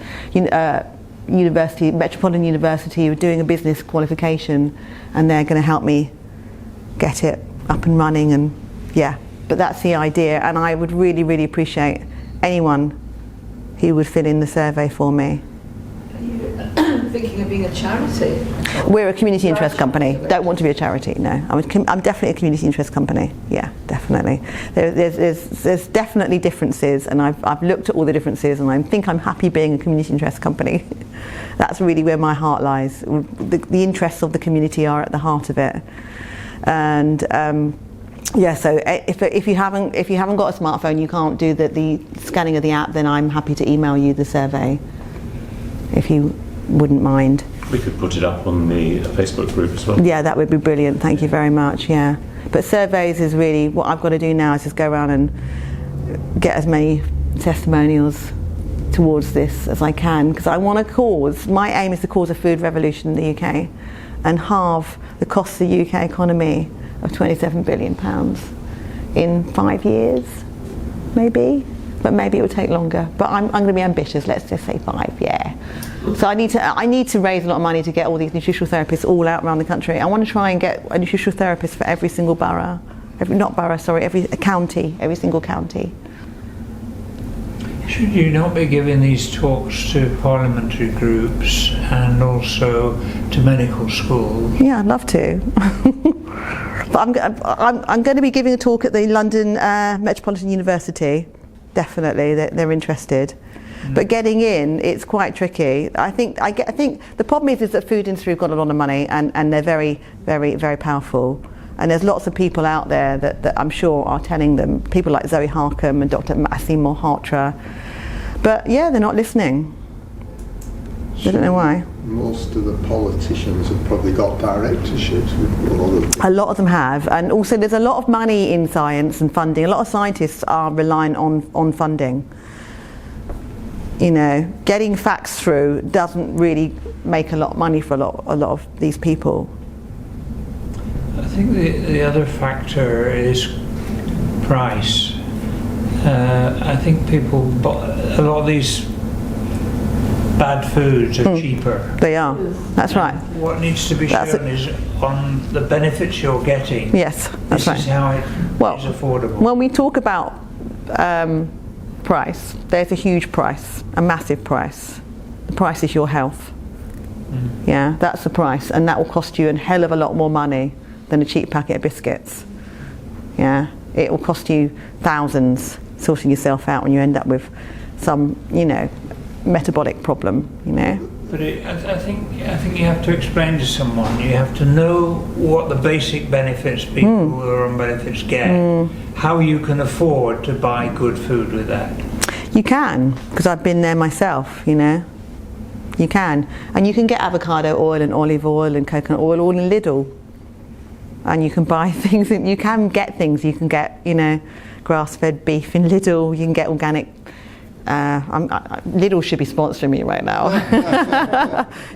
University, Metropolitan University, who are doing a business qualification, and they're going to help me get it up and running. And yeah, but that's the idea, and I would really, really appreciate anyone who would fill in the survey for me. Are you thinking of being a charity? We're a community interest company. Don't want to be a charity, no. I'm definitely a community interest company. Yeah, definitely. There's definitely differences, and I've looked at all the differences, and I think I'm happy being a community interest company. That's really where my heart lies. The interests of the community are at the heart of it. And yeah, so if you haven't got a smartphone, you can't do the scanning of the app, then I'm happy to email you the survey, if you wouldn't mind. We could put it up on the Facebook group as well. Yeah, that would be brilliant. Thank you very much. Yeah, but surveys is really what I've got to do now, is just go around and get as many testimonials towards this as I can, because I want to my aim is to cause a food revolution in the UK and halve the cost of the UK economy of £27 billion in 5 years, maybe. But maybe it will take longer. But I'm going to be ambitious. Let's just say 5. Yeah. So I need to raise a lot of money to get all these nutritional therapists all out around the country. I want to try and get a nutritional therapist for every single borough, every county, every single county. Should you not be giving these talks to parliamentary groups and also to medical schools? Yeah, I'd love to. But I'm going to be giving a talk at the London Metropolitan University. Definitely, they're interested. But getting in, it's quite tricky. I think the problem is that food industry have got a lot of money, and they're very, very, very powerful. And there's lots of people out there that I'm sure are telling them, people like Zoe Harcombe and Dr. Massim Mohatra. But yeah, they're not listening. I don't know why. Most of the politicians have probably got directorships with a lot of them have, and also there's a lot of money in science and funding. A lot of scientists are reliant on funding. You know, getting facts through doesn't really make a lot of money for a lot of these people. I think the other factor is price. I think a lot of these bad foods are cheaper. They are. That's right. What needs to be shown is on the benefits you're getting. Yes, that's right. This is how it is affordable. When we talk about price, there's a huge price, a massive price. The price is your health. Yeah, that's the price, and that will cost you a hell of a lot more money than a cheap packet of biscuits. Yeah, it will cost you thousands sorting yourself out when you end up with some, metabolic problem, But I think you have to explain to someone. You have to know what the basic benefits people who are on benefits get. How you can afford to buy good food with that. You can, because I've been there myself. You You can. And you can get avocado oil and olive oil and coconut oil all in Lidl. And you can buy things, you can get things. You can get, you know, grass-fed beef in Lidl. You can get organic. Lidl should be sponsoring me right now.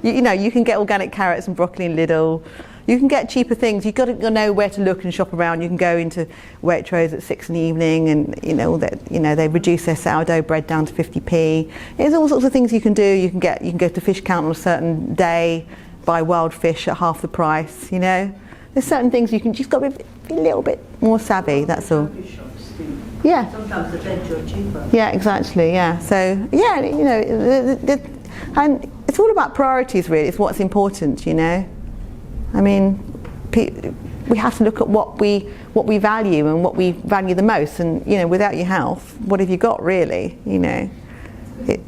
you know, you can get organic carrots and broccoli in Lidl. You can get cheaper things. You've got to know where to look and shop around. You can go into Waitrose at 6 in the evening, and you know they reduce their sourdough bread down to 50p. There's all sorts of things you can do. You can go to fish count on a certain day, buy wild fish at half the price. You know, there's certain things you can just got to be a little bit more savvy. That's all. Yeah. Sometimes the veg are cheaper. Yeah, exactly. Yeah. So yeah, you know, and it's all about priorities. Really, it's what's important. You know. I mean, we have to look at what we value and what we value the most. And you know, without your health, what have you got really? You know. The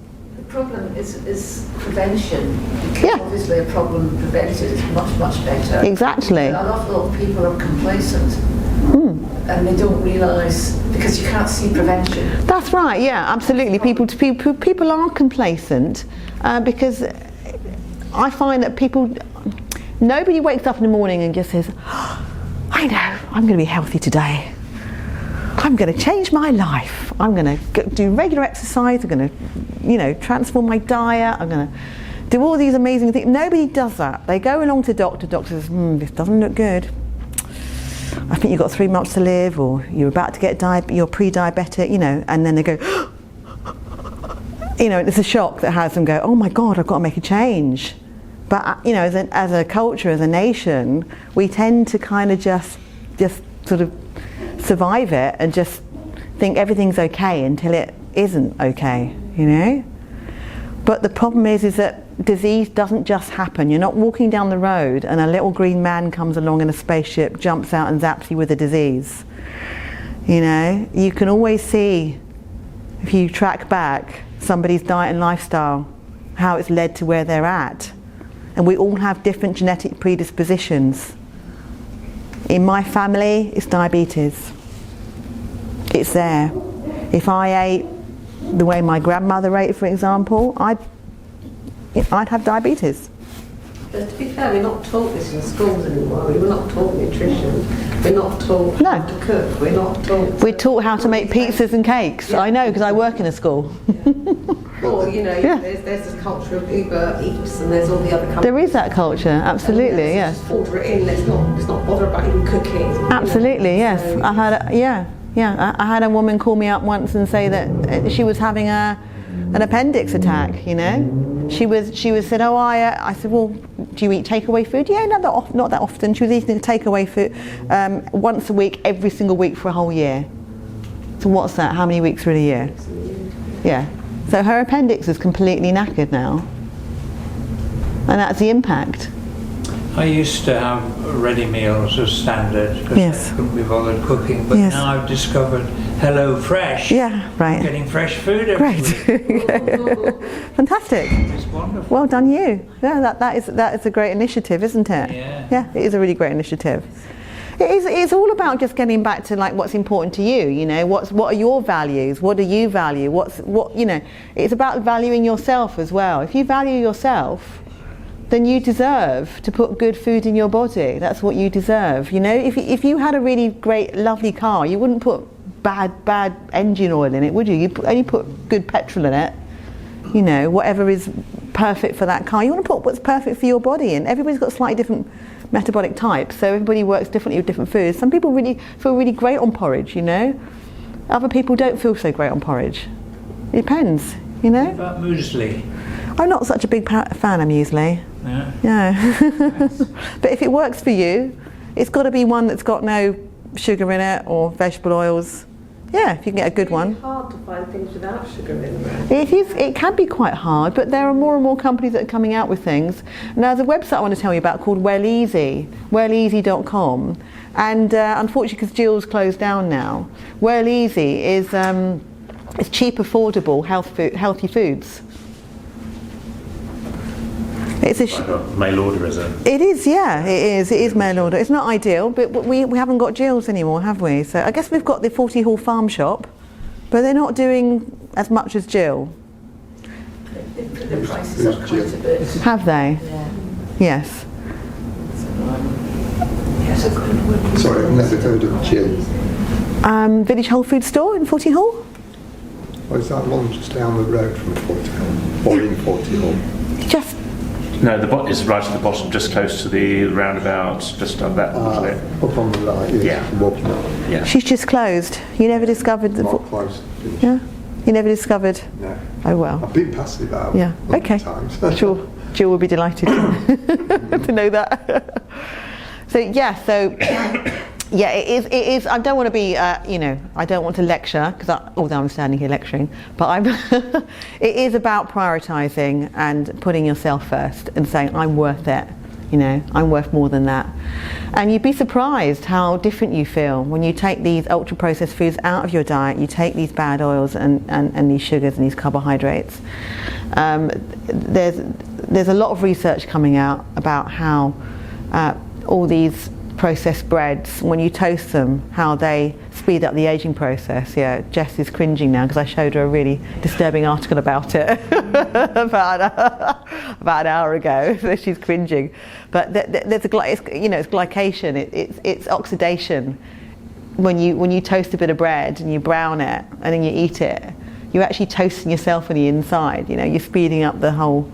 problem is prevention. Because Yeah. obviously, a problem prevented is much better. People An awful lot of people are complacent, and they don't realise because you can't see prevention. That's right. Yeah, absolutely. People are complacent because I find that nobody wakes up in the morning and just says, I know, I'm going to be healthy today. I'm going to change my life. I'm going to do regular exercise. I'm going to, you know, transform my diet. I'm going to do all these amazing things. Nobody does that. They go along to doctor. Doctor says, this doesn't look good. I think you've got 3 months to live, or you're about to get you're pre-diabetic, you know, and then they go, you know, it's a shock that has them go, oh my God, I've got to make a change. But you know, as a culture, as a nation, we tend to kind of just sort of survive it and just think everything's okay until it isn't okay, you know. But the problem is that disease doesn't just happen. You're not walking down the road and a little green man comes along in a spaceship, jumps out and zaps you with a disease. You know, you can always see, if you track back somebody's diet and lifestyle, how it's led to where they're at. And we all have different genetic predispositions. In my family, it's diabetes. It's there. If I ate the way my grandmother ate, for example, I'd have diabetes. But to be fair, we're not taught this in schools anymore. We're not taught nutrition. We're not taught how to cook. We're not taught. We're taught how to make pizzas and cakes. Yeah. I know, because I work in a school. Or, you know, there's this culture of Uber Eats, and there's all the other companies. There is that culture, absolutely, yes. Just order it in. Let's not bother about even cooking. Absolutely, yes. So I had a woman call me up once and say that she was having an appendix attack. You know, she said, oh, I said, well, do you eat takeaway food? Yeah, not that often. She was eating takeaway food once a week, every single week for a whole year. So what's that? How many weeks are in a year? Yeah. So her appendix is completely knackered now, and that's the impact. I used to have ready meals as standard because Yes. I couldn't be bothered cooking, but Yes. now I've discovered Hello Fresh. Yeah, right. Getting fresh food every week. Great. Fantastic. It's wonderful. Well done you. Yeah, that is a great initiative, isn't it? Yeah. Yeah, it is a really great initiative. It's all about just getting back to like what's important to you. You know, what are your values? What do you value? It's about valuing yourself as well. If you value yourself, then you deserve to put good food in your body. That's what you deserve. You know, if you had a really great, lovely car, you wouldn't put bad engine oil in it, would you? You'd only put good petrol in it. You know, whatever is perfect for that car. You want to put what's perfect for your body, and everybody's got slightly different metabolic types, so everybody works differently with different foods. Some people really feel really great on porridge, you know. Other people don't feel so great on porridge. It depends, you know. What about muesli? I'm not such a big fan of muesli. Yeah. Yeah. But if it works for you, it's got to be one that's got no sugar in it or vegetable oils. Yeah, if you can get a good one. It's hard to find things without sugar in them. It can be quite hard, but there are more and more companies that are coming out with things. Now, there's a website I want to tell you about called Welleasy, welleasy.com, and unfortunately, because Jill's closed down now, Welleasy is it's cheap, affordable, healthy foods. It's mail order, is it? It is, yeah, it is. It is mail order. It's not ideal, but we haven't got Jill's anymore, have we? So I guess we've got the 40 Hall Farm Shop, but they're not doing as much as Jill. They've put the prices up quite a bit. Have they? Yeah. Yes. Yes, I've got a women. Sorry, I've never heard of Jill. Village Whole Food Store in Forty Hall. Or is that one just down the road from Forty Hall? Or in Forty Hall? Just No, it's right at the bottom, just close to the roundabout, just on that little bit. Up on the right, yes. Yeah. Walking up. Yeah. she's just closed. You never discovered the. Not close. Finished. Yeah. You never discovered. No. Oh well. I've been past it about Yeah. 100 Okay. times. Sure. Jill will be delighted to know that. So yeah, it is. I don't want to be, I don't want to lecture although I'm standing here lecturing, but it is about prioritising and putting yourself first and saying I'm worth it. I'm worth more than that. And you'd be surprised how different you feel when you take these ultra processed foods out of your diet. You take these bad oils and these sugars and these carbohydrates. There's a lot of research coming out about how all these processed breads, when you toast them, how they speed up the aging process. Yeah, Jess is cringing now because I showed her a really disturbing article about it about an hour ago. So she's cringing. But there's it's glycation. It's oxidation. When you toast a bit of bread and you brown it and then you eat it, you're actually toasting yourself on the inside. You're speeding up the whole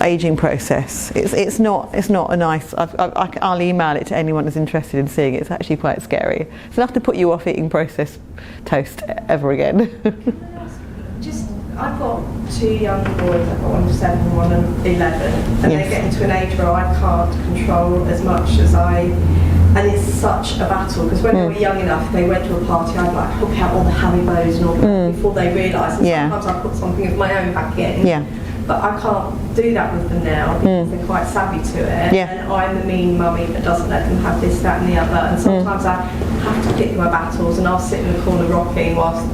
aging process. It's not a nice. I'll email it to anyone who's interested in seeing it. It's actually quite scary. It's enough to put you off eating processed toast ever again. I've got 2 young boys. I've got one of 7 and one of 11, and Yes. they get into an age where I can't control as much as and it's such a battle because when they were young enough, they went to a party. I'd like hook out all the Haribos and all that before they realise. And sometimes I put something of my own back in. Yeah. But I can't do that with them now because they're quite savvy to it. Yeah. And I'm the mean mummy that doesn't let them have this, that and the other. And sometimes I have to pick my battles and I'll sit in the corner rocking whilst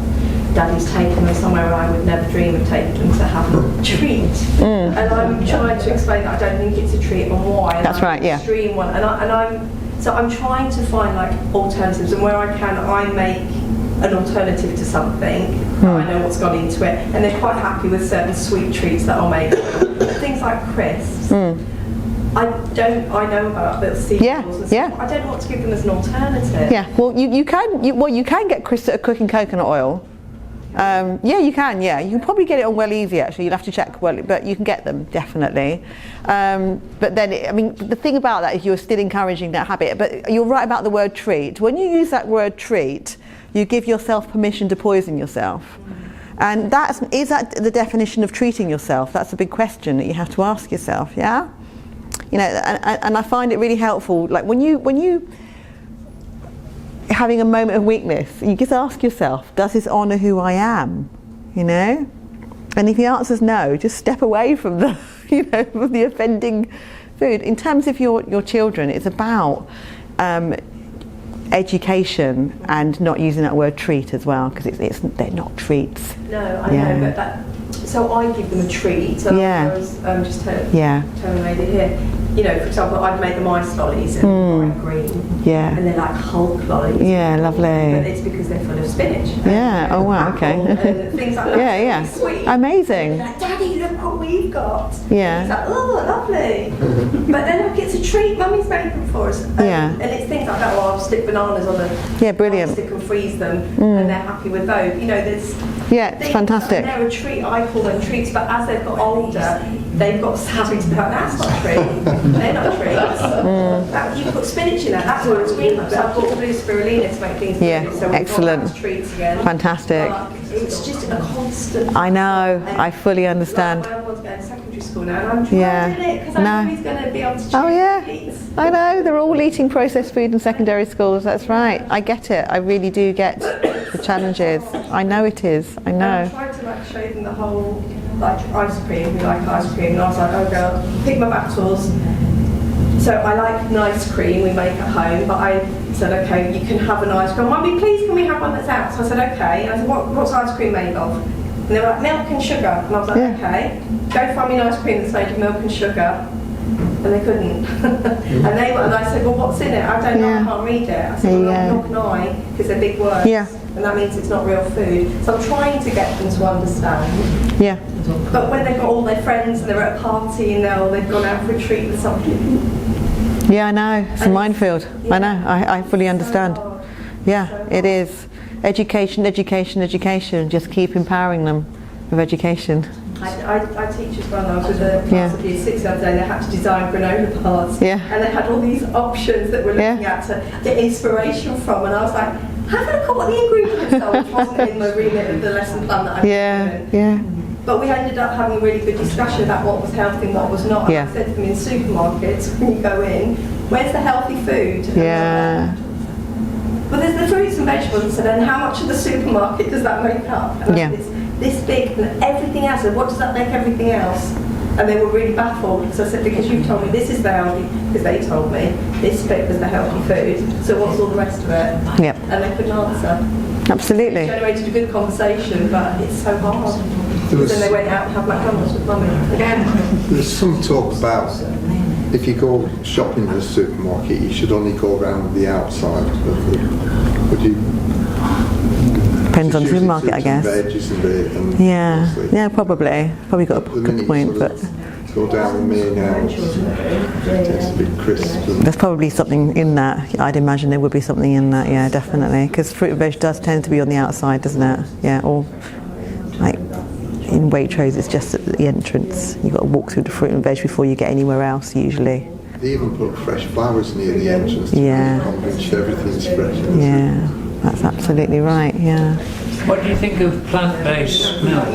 Daddy's taken them somewhere where I would never dream of taking them to have a treat. And I'm trying to explain that I don't think it's a treat and why. And That's right, yeah. Extreme one. So I'm trying to find like alternatives, and where I can, I make an alternative to something. I know what's gone into it, and they're quite happy with certain sweet treats that I'll make. Things like crisps. I know about little cereals and stuff. I don't know what to give them as an alternative. Yeah. Well, you can get crisps that are cooked in coconut oil. You can. Yeah, you can probably get it on Well Easy. Actually, you'll have to check but you can get them definitely. But then, the thing about that is you're still encouraging that habit. But you're right about the word treat. When you use that word treat, you give yourself permission to poison yourself. And is that the definition of treating yourself? That's a big question that you have to ask yourself. Yeah. And I find it really helpful. Like when you having a moment of weakness, you just ask yourself, does this honour who I am? And if the answer's no, just step away from the from the offending food. In terms of your children, it's about education and not using that word treat as well, because they're not treats. No, I know, but so I give them a treat. So I was just telling a lady here, for example, I've made them ice lollies and bright green. Yeah. And they're like Hulk lollies. Yeah, lovely. But it's because they're full of spinach. Yeah. Oh wow. Okay. And things like that. Yeah. Sweet. Amazing. Like, Daddy, look what we've got. Yeah. He's like, oh, lovely. But then look, it's a treat. Mummy's made them for us. And it's things like that. Well, I'll stick bananas on the. Yeah, brilliant. I'll stick and freeze them, and they're happy with those. There's. Yeah, it's fantastic. And they're a treat. I call them treats. But as they've got older, they've got savvy to be like, that's not a treat. They're not treats. You put spinach in that. That's what it's green. So I've got blue spirulina to make things. Yeah, so excellent. Treats again. Fantastic. It's just a constant. I know. I fully understand. My one's going to secondary school now, and I'm dreading it because I know he's going to be able to choose. Oh yeah. I know. They're all eating processed food in secondary schools. That's right. I get it. I really do get the challenges. I know it is. I know. I'm trying to show them the whole ice cream. We like ice cream, and I was like, oh girl, pick my battles. So I like nice cream we make at home, but I said, okay, you can have an ice cream. Mummy, please, can we have one that's out? So I said, okay. And I said, what's ice cream made of? And they were like, milk and sugar. And I was like, okay, go find me an ice cream that's made of milk and sugar. and they couldn't. And I said, well, what's in it? I don't know, I can't read it. I said, well, nor can I, because they're big words. Yeah. And that means it's not real food. So I'm trying to get them to understand. Yeah. But when they've got all their friends and they're at a party and they've gone out for a treat with something. Yeah, I know. It's a minefield. Yeah. I know. I fully understand. So Yeah, so it is. Education, education, education. Just keep empowering them with education. I teach as well. I was with a class of year 6 the other day. They had to design granola bars, and they had all these options that we're looking at to get inspiration from. And I was like, have a look at what the ingredients are, which wasn't in the remit of the lesson plan that I was doing. But we ended up having a really good discussion about what was healthy and what was not. And I said to them, in supermarkets, when you go in, where's the healthy food? Well, there's the fruits and vegetables. And so then how much of the supermarket does that make up? And it's this big, and everything else. And what does that make everything else? And they were really baffled. So I said, because you told me this is the healthy, because they told me this bit was the healthy food. So what's all the rest of it? And they couldn't answer. Absolutely. It generated a good conversation, but it's so hard. Then they went out and had McDonald's with mummy again. There's some talk about if you go shopping in a supermarket, you should only go around the outside of the. Would you? Depends on the supermarket, I guess. Yeah, probably. Probably got a good point, but. Go down the main aisles, it's a bit crisp. There's probably something in that. I'd imagine there would be something in that. Yeah, definitely. Because fruit and veg does tend to be on the outside, doesn't it? Yeah, or like in Waitrose, it's just at the entrance. You've got to walk through the fruit and veg before you get anywhere else, usually. They even put fresh flowers near the entrance to convince everything's fresh. Yeah, that's absolutely right. Yeah. What do you think of plant-based milk?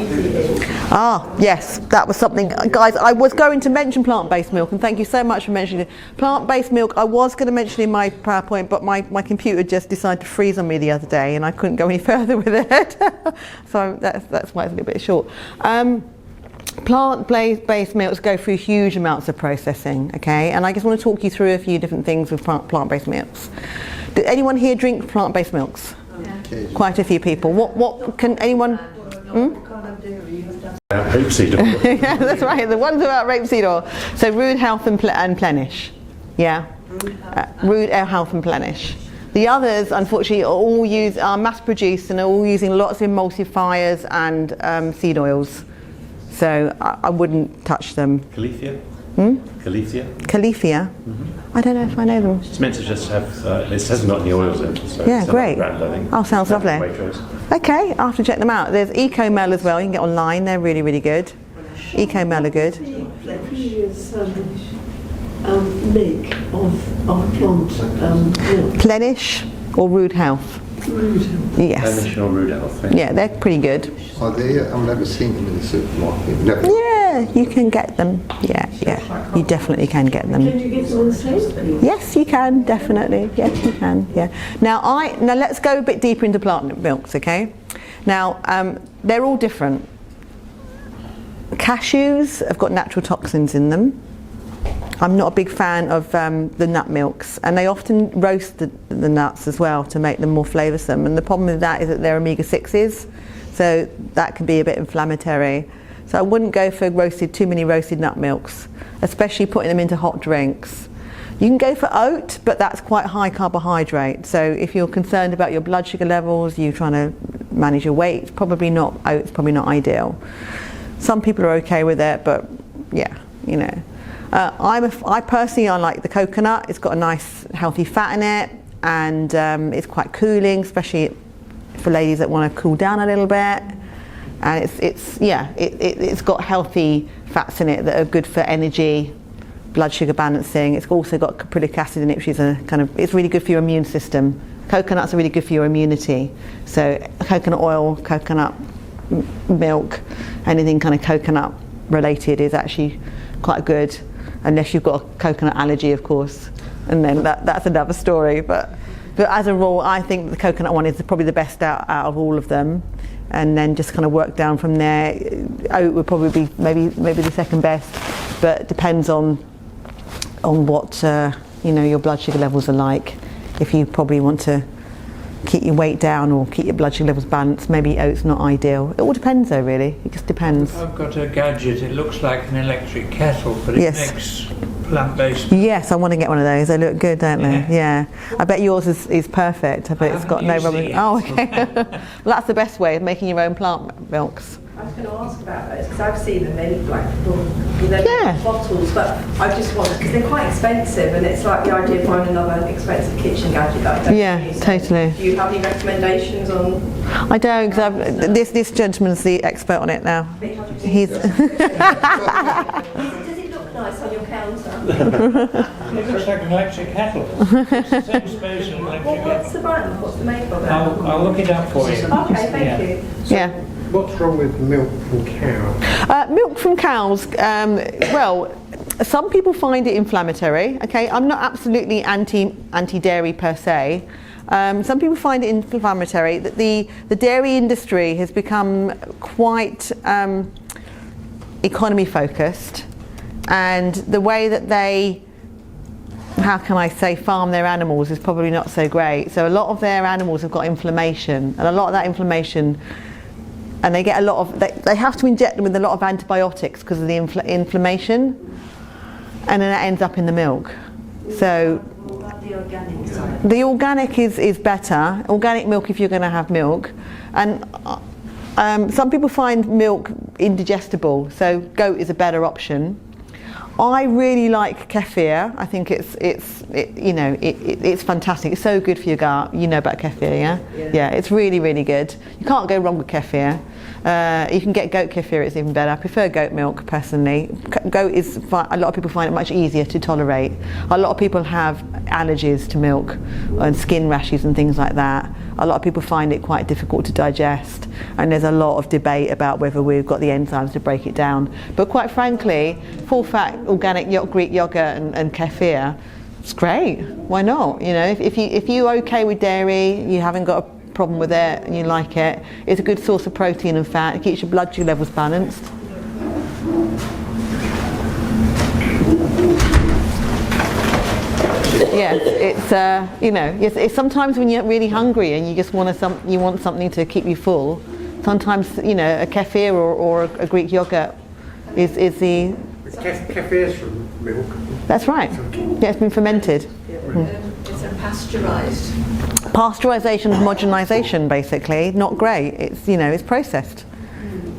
Ah, yes, that was something, guys. I was going to mention plant-based milk, and thank you so much for mentioning it. Plant-based milk, I was going to mention in my PowerPoint, but my computer just decided to freeze on me the other day, and I couldn't go any further with it. So that's why it's a little bit short. Plant-based milks go through huge amounts of processing, okay? And I just want to talk you through a few different things with plant-based milks. Did anyone here drink plant-based milks? Yeah. Quite a few people. What can anyone? Rapeseed oil. Yeah, that's right. The ones about rapeseed oil. So Rude Health and Plenish. Yeah. Rude Health and Plenish. The others, unfortunately, are mass-produced and are all using lots of emulsifiers and seed oils. So I wouldn't touch them. Califia? Califia? Califia? I don't know if I know them. It's meant to just have, it hasn't got any oils in it. So yeah, great. Brand, I think. Oh, sounds lovely. Okay, I'll have to check them out. There's Ecomel as well, you can get online, they're really, really good. Ecomel are good. The previous make of plant milk. Plenish or Rude Health? Rude Health. Yes. Plenish or Rude Health. Yeah, they're pretty good. Are they? I've never seen them in the supermarket. Never. Yeah, you can get them. Yeah, you definitely can get them. Can you get them in Sainsbury's? Yes, you can, definitely. Yes, you can. Yeah. Now let's go a bit deeper into plant milks, okay? Now they're all different. Cashews have got natural toxins in them. I'm not a big fan of the nut milks, and they often roast the nuts as well to make them more flavoursome. And the problem with that is that they're omega-6s, so that can be a bit inflammatory. So I wouldn't go for too many roasted nut milks, especially putting them into hot drinks. You can go for oat, but that's quite high carbohydrate. So if you're concerned about your blood sugar levels, you're trying to manage your weight, oat's probably not ideal. Some people are okay with it, but yeah, you know. I personally like the coconut. It's got a nice healthy fat in it, and it's quite cooling, especially for ladies that want to cool down a little bit. And it's got healthy fats in it that are good for energy, blood sugar balancing. It's also got caprylic acid in it, which is it's really good for your immune system. Coconuts are really good for your immunity. So coconut oil, coconut milk, anything kind of coconut related is actually quite good, unless you've got a coconut allergy, of course, and then that's another story. But as a rule, I think the coconut one is probably the best out of all of them, and then just kind of work down from there. Oat would probably be maybe the second best, but it depends on what your blood sugar levels are like. If you probably want to keep your weight down or keep your blood sugar levels balanced, maybe oat's not ideal. It all depends though, really. It just depends. I've got a gadget. It looks like an electric kettle, but it makes plant-based. Yes, I want to get one of those. They look good, don't they? Yeah. I bet yours is perfect. I bet it's got no haven't rubber. used it Oh, okay. Well, that's the best way of making your own plant milks. I was going to ask about those because I've seen them. They look like they're Yeah. bottles, but I just wanted because they're quite expensive, and it's like the idea of finding another expensive kitchen gadget that I don't Yeah, use. totally. Do you have any recommendations on? I don't, because this gentleman's the expert on it now. He's Does it look nice on your counter? It looks like an electric kettle. It's the same space as an electric What's kettle. the brand? What's the make of it? I'll look it up for you. Okay, thank Yeah. you. yeah. What's wrong with milk from cows? Milk from cows. Well, some people find it inflammatory. Okay, I'm not absolutely anti-dairy per se. Some people find it inflammatory. That the dairy industry has become quite economy focused, and the way that they, how can I say, farm their animals is probably not so great. So a lot of their animals have got inflammation, and a lot of that inflammation, and they get a lot of, they have to inject them with a lot of antibiotics because of the inflammation, and then that ends up in the milk. So What about the organic side? the organic is better. Organic milk if you're going to have milk, and some people find milk indigestible, so goat is a better option. I really like kefir. I think it's fantastic. It's so good for your gut. You know about kefir, yeah? Yeah, it's really, really good. You can't go wrong with kefir. You can get goat kefir, it's even better. I prefer goat milk personally. Goat is, a lot of people find it much easier to tolerate. A lot of people have allergies to milk and skin rashes and things like that. A lot of people find it quite difficult to digest, and there's a lot of debate about whether we've got the enzymes to break it down. But quite frankly, full fat organic Greek yogurt and kefir, it's great. Why not? You know, if you're okay with dairy, you haven't got a problem with it and you like it, it's a good source of protein and fat. It keeps your blood sugar levels balanced. Yes, it's it's sometimes when you're really hungry and you just want something to keep you full. Sometimes a kefir or a Greek yogurt is the. Kefir's from milk. That's right. Yeah, it's been fermented. It's a pasteurised. Pasteurisation, homogenisation, basically, not great. It's it's processed.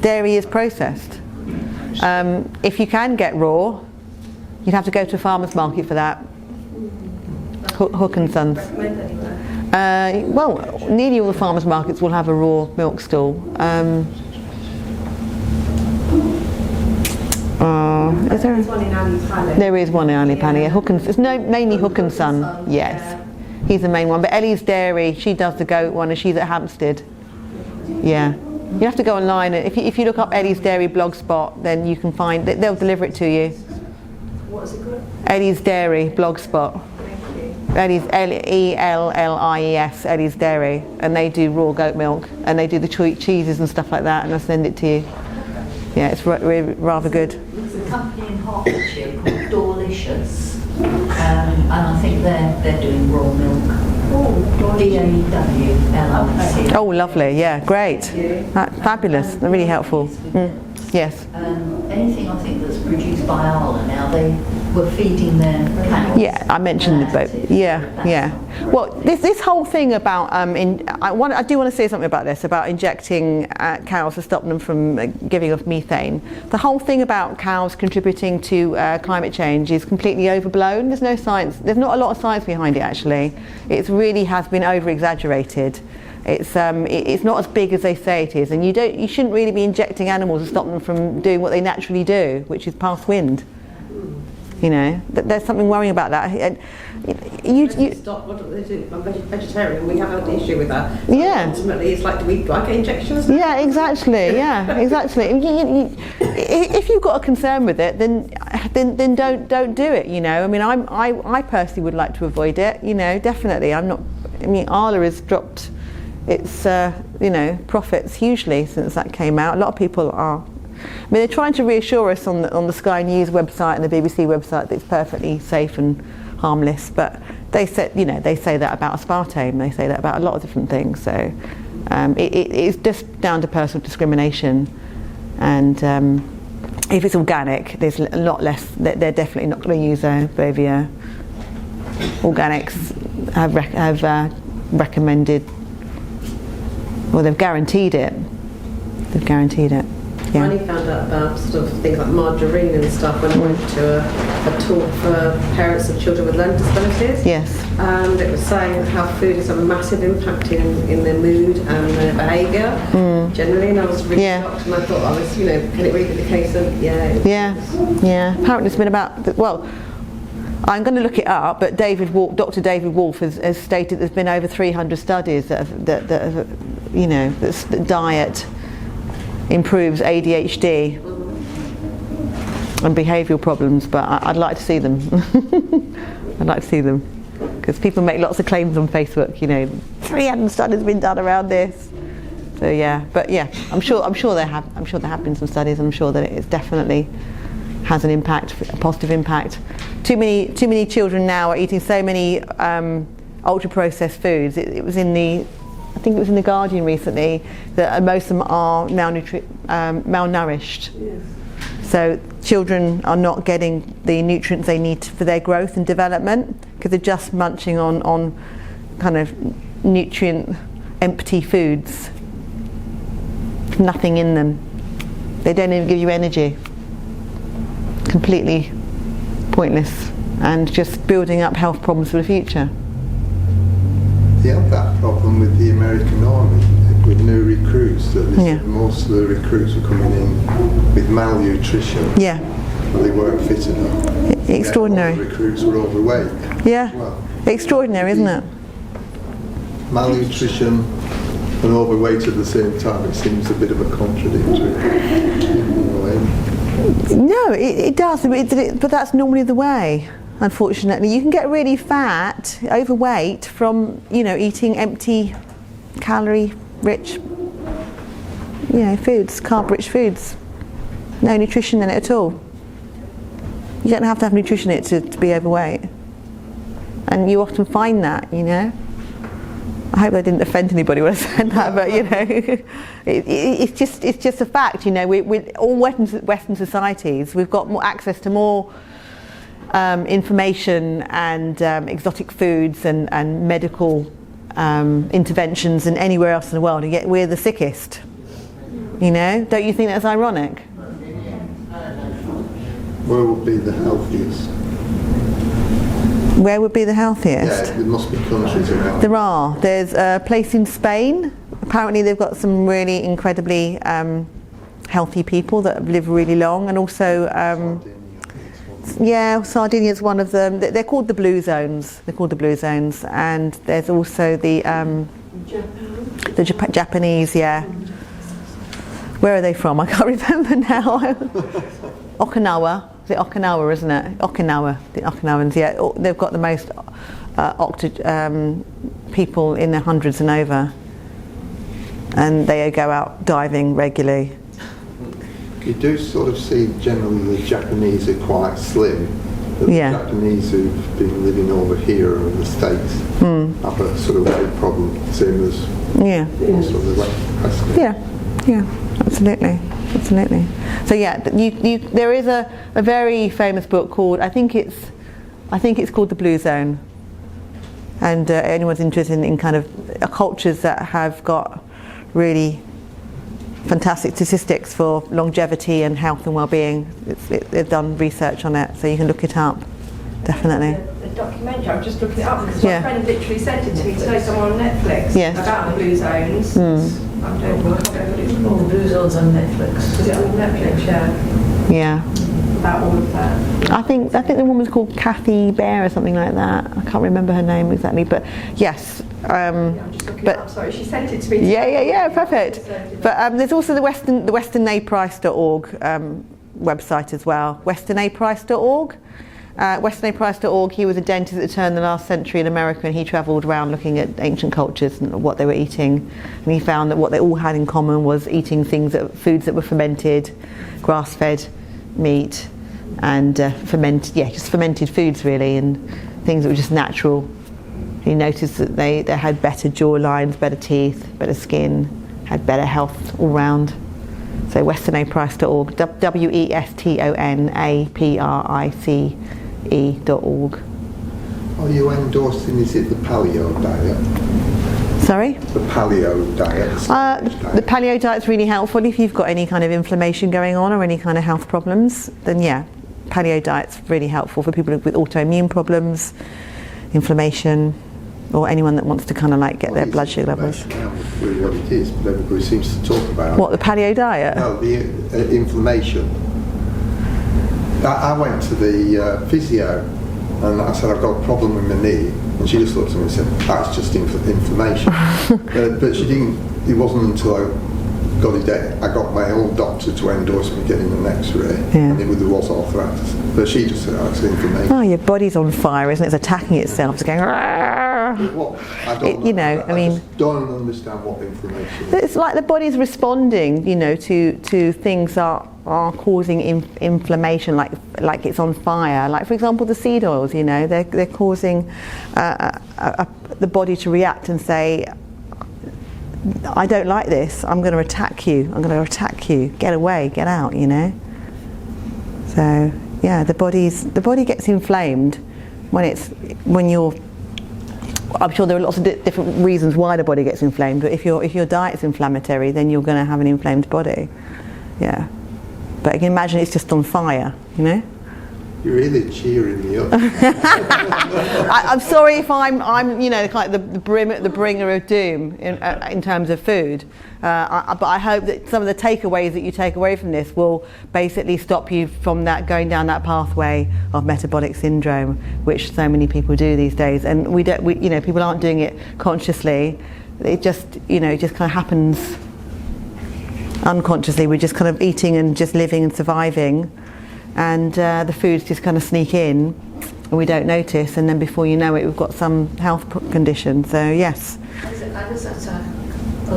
Dairy is processed. If you can get raw, you'd have to go to a farmer's market for that. Hook and Sons. Recommend anywhere? Well, nearly all the farmers' markets will have a raw milk stall. Is there? There's one in Ali Palace. There is one in Ali Palace. It's mainly Hook and Son. Yes, he's the main one. But Ellie's Dairy, she does the goat one, and she's at Hampstead. Yeah, you have to go online. If you look up Ellie's Dairy blogspot, then you can find they'll deliver it to you. What is it called? Ellie's Dairy blogspot. Ellie's Ellies, Ellie's Dairy, and they do raw goat milk, and they do the cheeses and stuff like that, and I'll send it to you. Yeah, it's rather good. There's a company in Hertfordshire called Dawlicious, and I think they're doing raw milk. DAWLIC. Oh, lovely! Yeah, great. Fabulous. They're really helpful. Yes. Anything I think that's produced by Arla now, they were feeding their cows. Yeah, I mentioned the boat. Yeah. Well, this whole thing about I do want to say something about this, about injecting cows to stop them from giving off methane. The whole thing about cows contributing to climate change is completely overblown. There's no science. There's not a lot of science behind it actually. It really has been over-exaggerated. It's not as big as they say it is, and you shouldn't really be injecting animals to stop them from doing what they naturally do, which is pass wind. There's something worrying about that. Stop. What do they do? I'm vegetarian. We have an issue with that. So Yeah. ultimately, it's like, do I get injections? Yeah, exactly. Yeah, exactly. If you've got a concern with it, then don't do it. I mean, I personally would like to avoid it. Definitely. Arla has dropped its profits hugely since that came out. A lot of people are. They're trying to reassure us on the Sky News website and the BBC website that it's perfectly safe and harmless, but they say that about aspartame. They say that about a lot of different things. So it is just down to personal discrimination, and if it's organic, there's a lot less. They're definitely not going to use Bovia. Organics have recommended, well, they've guaranteed it. They've guaranteed it. I only found out about sort of things like margarine and stuff when I went to a talk for parents of children with learning disabilities. Yes. And it was saying how food has a massive impact in their mood and their behaviour generally. And I was really shocked, and I thought, can it really be the case of Yeah. Apparently, it's been about. Well, I'm going to look it up, but Dr. David Wolf has stated there's been over 300 studies that have, that diet improves ADHD and behavioural problems, but I'd like to see them. I'd like to see them, because people make lots of claims on Facebook. 300 studies have been done around this. So I'm sure there have been some studies, and I'm sure that it definitely has an impact, a positive impact. Too many children now are eating so many ultra processed foods. It was in the I think it was in The Guardian recently, that most of them are malnourished. Yes. So children are not getting the nutrients they need for their growth and development, because they're just munching on kind of nutrient empty foods. Nothing in them. They don't even give you energy. Completely pointless, and just building up health problems for the future. They had that problem with the American Army, with new recruits, that most of the recruits were coming in with malnutrition. Yeah. They weren't fit enough. Extraordinary. All the recruits were overweight. Yeah. Well, extraordinary, isn't it? Malnutrition and overweight at the same time, it seems a bit of a contradictory in a way. No, it does, but that's normally the way. Unfortunately, you can get really fat, overweight from eating empty, calorie-rich, foods, carb-rich foods. No nutrition in it at all. You don't have to have nutrition in it to be overweight, and you often find that. I hope I didn't offend anybody when I said that, but it's just a fact. With all Western societies, we've got more access to more information and exotic foods and medical interventions than anywhere else in the world, and yet we're the sickest. Don't you think that's ironic? Where would be the healthiest? Where would be the healthiest? Yeah, there must be countries around. There are. There's a place in Spain. Apparently they've got some really incredibly healthy people that live really long, and also Sardinia's one of them. They're called the Blue Zones. And there's also the Japanese. Yeah. Where are they from? I can't remember now. Okinawa. Is it Okinawa, isn't it? Okinawa. The Okinawans. Yeah. They've got the most people in their hundreds and over, and they go out diving regularly. You do sort of see generally the Japanese are quite slim, but the Japanese who've been living over here in the States have a sort of weight problem, same as most of the West. Yeah, absolutely. So there is a very famous book called, I think it's called The Blue Zone, and anyone's interested in kind of cultures that have got really fantastic statistics for longevity and health and well-being. They've done research on it, so you can look it up. Definitely. The documentary, I'm just looking it up because my friend literally sent it to me today, someone on Netflix, about the Blue Zones. I don't know what it's called. The Blue Zones on Netflix. Is it on Netflix? Yeah. About all of that. I think the woman's called Kathy Bear or something like that. I can't remember her name exactly, but yes. I'm just looking it up. Sorry, she sent it to me. Yeah, perfect. But there's also the westernaprice.org website as well. westernaprice.org. westernaprice.org. He was a dentist at the turn of the last century in America, and he travelled around looking at ancient cultures and what they were eating, and he found that what they all had in common was eating foods that were fermented, grass-fed meat, and just fermented foods really, and things that were just natural. He noticed that they had better jaw lines, better teeth, better skin, had better health all round. So westonaprice.org, westonaprice.org. Are you endorsing, is it the paleo diet? Sorry? The paleo diet? The paleo diet's really helpful if you've got any kind of inflammation going on or any kind of health problems. Then yeah, paleo diet's really helpful for people with autoimmune problems, inflammation, or anyone that wants to kind of like get their blood sugar levels. I don't know really what it is, but everybody seems to talk about What, the paleo diet? No, the inflammation. I went to the physio and I said I've got a problem with my knee, and she just looked at me and said that's just inflammation. But she didn't. It wasn't until I got my own doctor to endorse me getting an X-ray, and there was arthritis. But she just said, "Oh, it's inflammation." Oh, your body's on fire, isn't it? It's attacking itself. It's going. What? I don't. I just don't understand what inflammation is. It's like the body's responding, to things that are causing inflammation, like it's on fire. Like for example, the seed oils. They're causing the body to react and say, I don't like this. I'm going to attack you. Get away. Get out. So yeah, the body gets inflamed when you're. I'm sure there are lots of different reasons why the body gets inflamed. But if your diet's inflammatory, then you're going to have an inflamed body. Yeah. But you can imagine it's just on fire. You're really cheering me up. I'm sorry if I'm like the bringer of doom in terms of food. But I hope that some of the takeaways that you take away from this will basically stop you from going down that pathway of metabolic syndrome, which so many people do these days. And people aren't doing it consciously. It just kind of happens unconsciously. We're just kind of eating and just living and surviving. And the foods just kind of sneak in and we don't notice, and then before you know it we've got some health condition. So yes. I was at a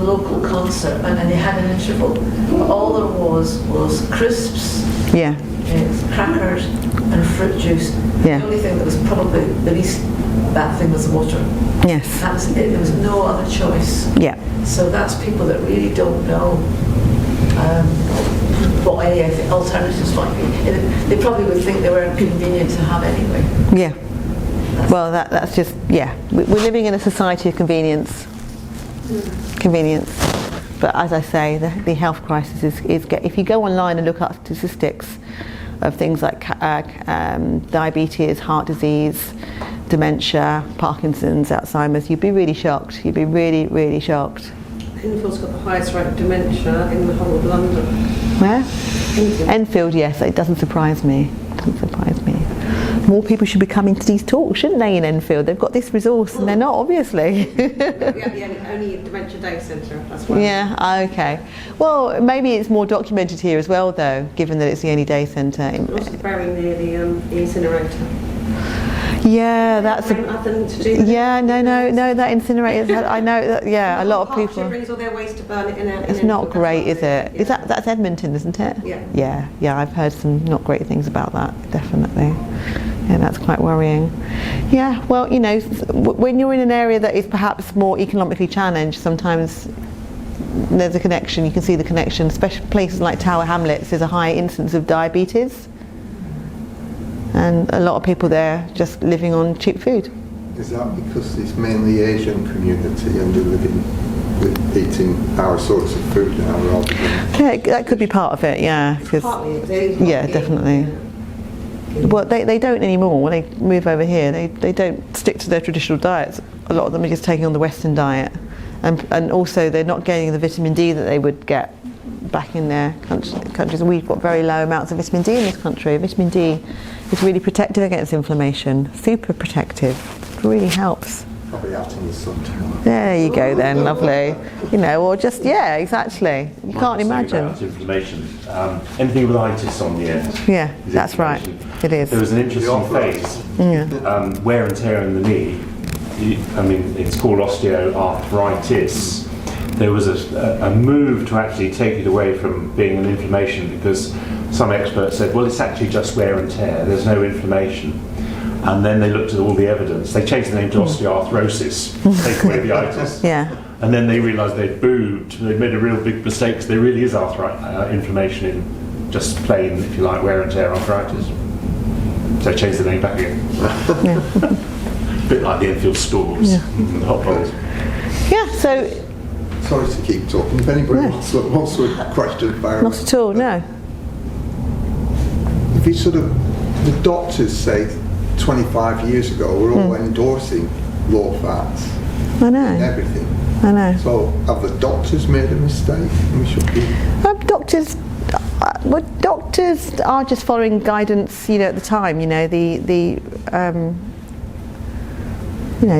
local concert and they had an interval. All there was crisps, crackers and fruit juice. Yeah. The only thing that was probably the least bad thing was the water. Yes. That was it. There was no other choice. Yeah. So that's people that really don't know what any alternatives might be. They probably would think they were convenient to have anyway. Yeah. Well, that's just, we're living in a society of convenience. But as I say, the health crisis is if you go online and look up statistics of things like diabetes, heart disease, dementia, Parkinson's, Alzheimer's, you'd be really shocked. You'd be really, really shocked. Enfield's got the highest rate of dementia in the whole of London. Where? Enfield, yes. It doesn't surprise me. More people should be coming to these talks, shouldn't they, in Enfield? They've got this resource and they're not, obviously. Only dementia day centre, that's why. Yeah, okay. Well, maybe it's more documented here as well, though, given that it's the only day centre. Also very near the incinerator. Yeah, that's nothing to do with no, that incinerator. I know that. Yeah, a lot of people. Brings all their waste to burn it in. It's not great, is it? Is that's Edmonton, isn't it? Yeah. Yeah. I've heard some not great things about that. Definitely. Yeah, that's quite worrying. Yeah. Well, when you're in an area that is perhaps more economically challenged, sometimes there's a connection. You can see the connection. Especially places like Tower Hamlets, there's a high incidence of diabetes. And a lot of people there just living on cheap food. Is that because it's mainly Asian community and they're eating our sorts of food now rather than... Yeah, that could be part of it, yeah. Yeah, definitely. Well, they don't anymore. When they move over here, they don't stick to their traditional diets. A lot of them are just taking on the Western diet. And also they're not getting the vitamin D that they would get back in their countries. And we've got very low amounts of vitamin D in this country. Vitamin D is really protective against inflammation, super protective. It really helps. Probably out in the sun. There you go then, lovely. Or just, exactly. You can't imagine. About inflammation. Anything with itis on the end. Yeah, that's right. It is. There was an interesting phase. Wear and tear in the knee. It's called osteoarthritis. There was a move to actually take it away from being an inflammation because some experts said, well, it's actually just wear and tear. There's no inflammation. And then they looked at all the evidence. They changed the name to osteoarthrosis, take away the itis. Yeah. and then they realised they'd made a real big mistake because there really is inflammation in just plain, if you like, wear and tear arthritis. So change the name back again. Yeah. A bit like the Enfield stores and the hot bowls. Yeah, so... Sorry to keep talking. If anybody wants to question, fire Not at all, no. If you sort of, the doctors say 25 years ago were all endorsing low fats I know. and everything. I know. So have the doctors made a mistake? We should be... Doctors are just following guidance, at the time,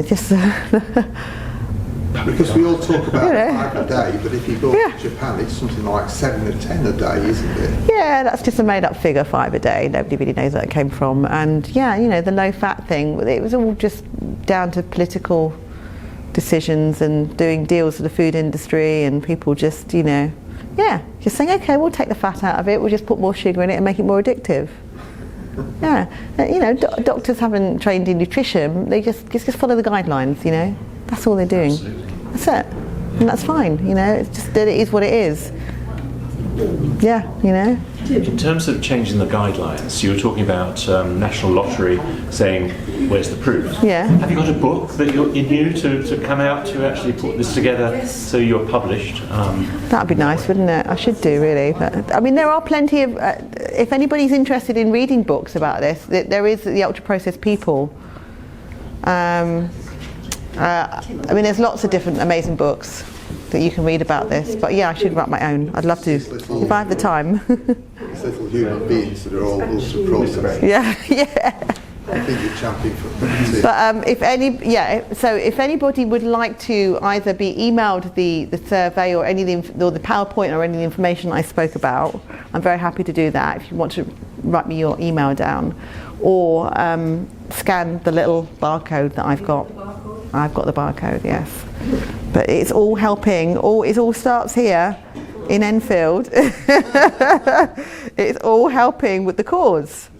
just... Because we all talk about 5 a day, but if you go to Japan, it's something like 7 or 10 a day, isn't it? Yeah, that's just a made-up figure, 5 a day. Nobody really knows where it came from. And the low-fat thing, it was all just down to political decisions and doing deals with the food industry, and people just, just saying, okay, we'll take the fat out of it, we'll just put more sugar in it and make it more addictive. Yeah, doctors haven't trained in nutrition, they just follow the guidelines, That's all they're doing. Absolutely. That's it. And that's fine, it's just that it is what it is. Yeah, In terms of changing the guidelines, you were talking about National Lottery saying, where's the proof? Yeah. Have you got a book that you're new to come out to actually put this together so you're published? That'd be nice, wouldn't it? I should do, really. But, there are plenty of... if anybody's interested in reading books about this, there is the Ultra-Processed People. There's lots of different amazing books that you can read about this, but I should write my own. I'd love to, if I have the time. These little human beings that are all ultra-processed. Yeah. I think you're champion for it. But if anybody would like to either be emailed the survey or any of the PowerPoint or any of the information I spoke about, I'm very happy to do that. If you want to write me your email down, or scan the little barcode that I've got. I've got the barcode, yes. But it's all helping. It all starts here in Enfield. It's all helping with the cause.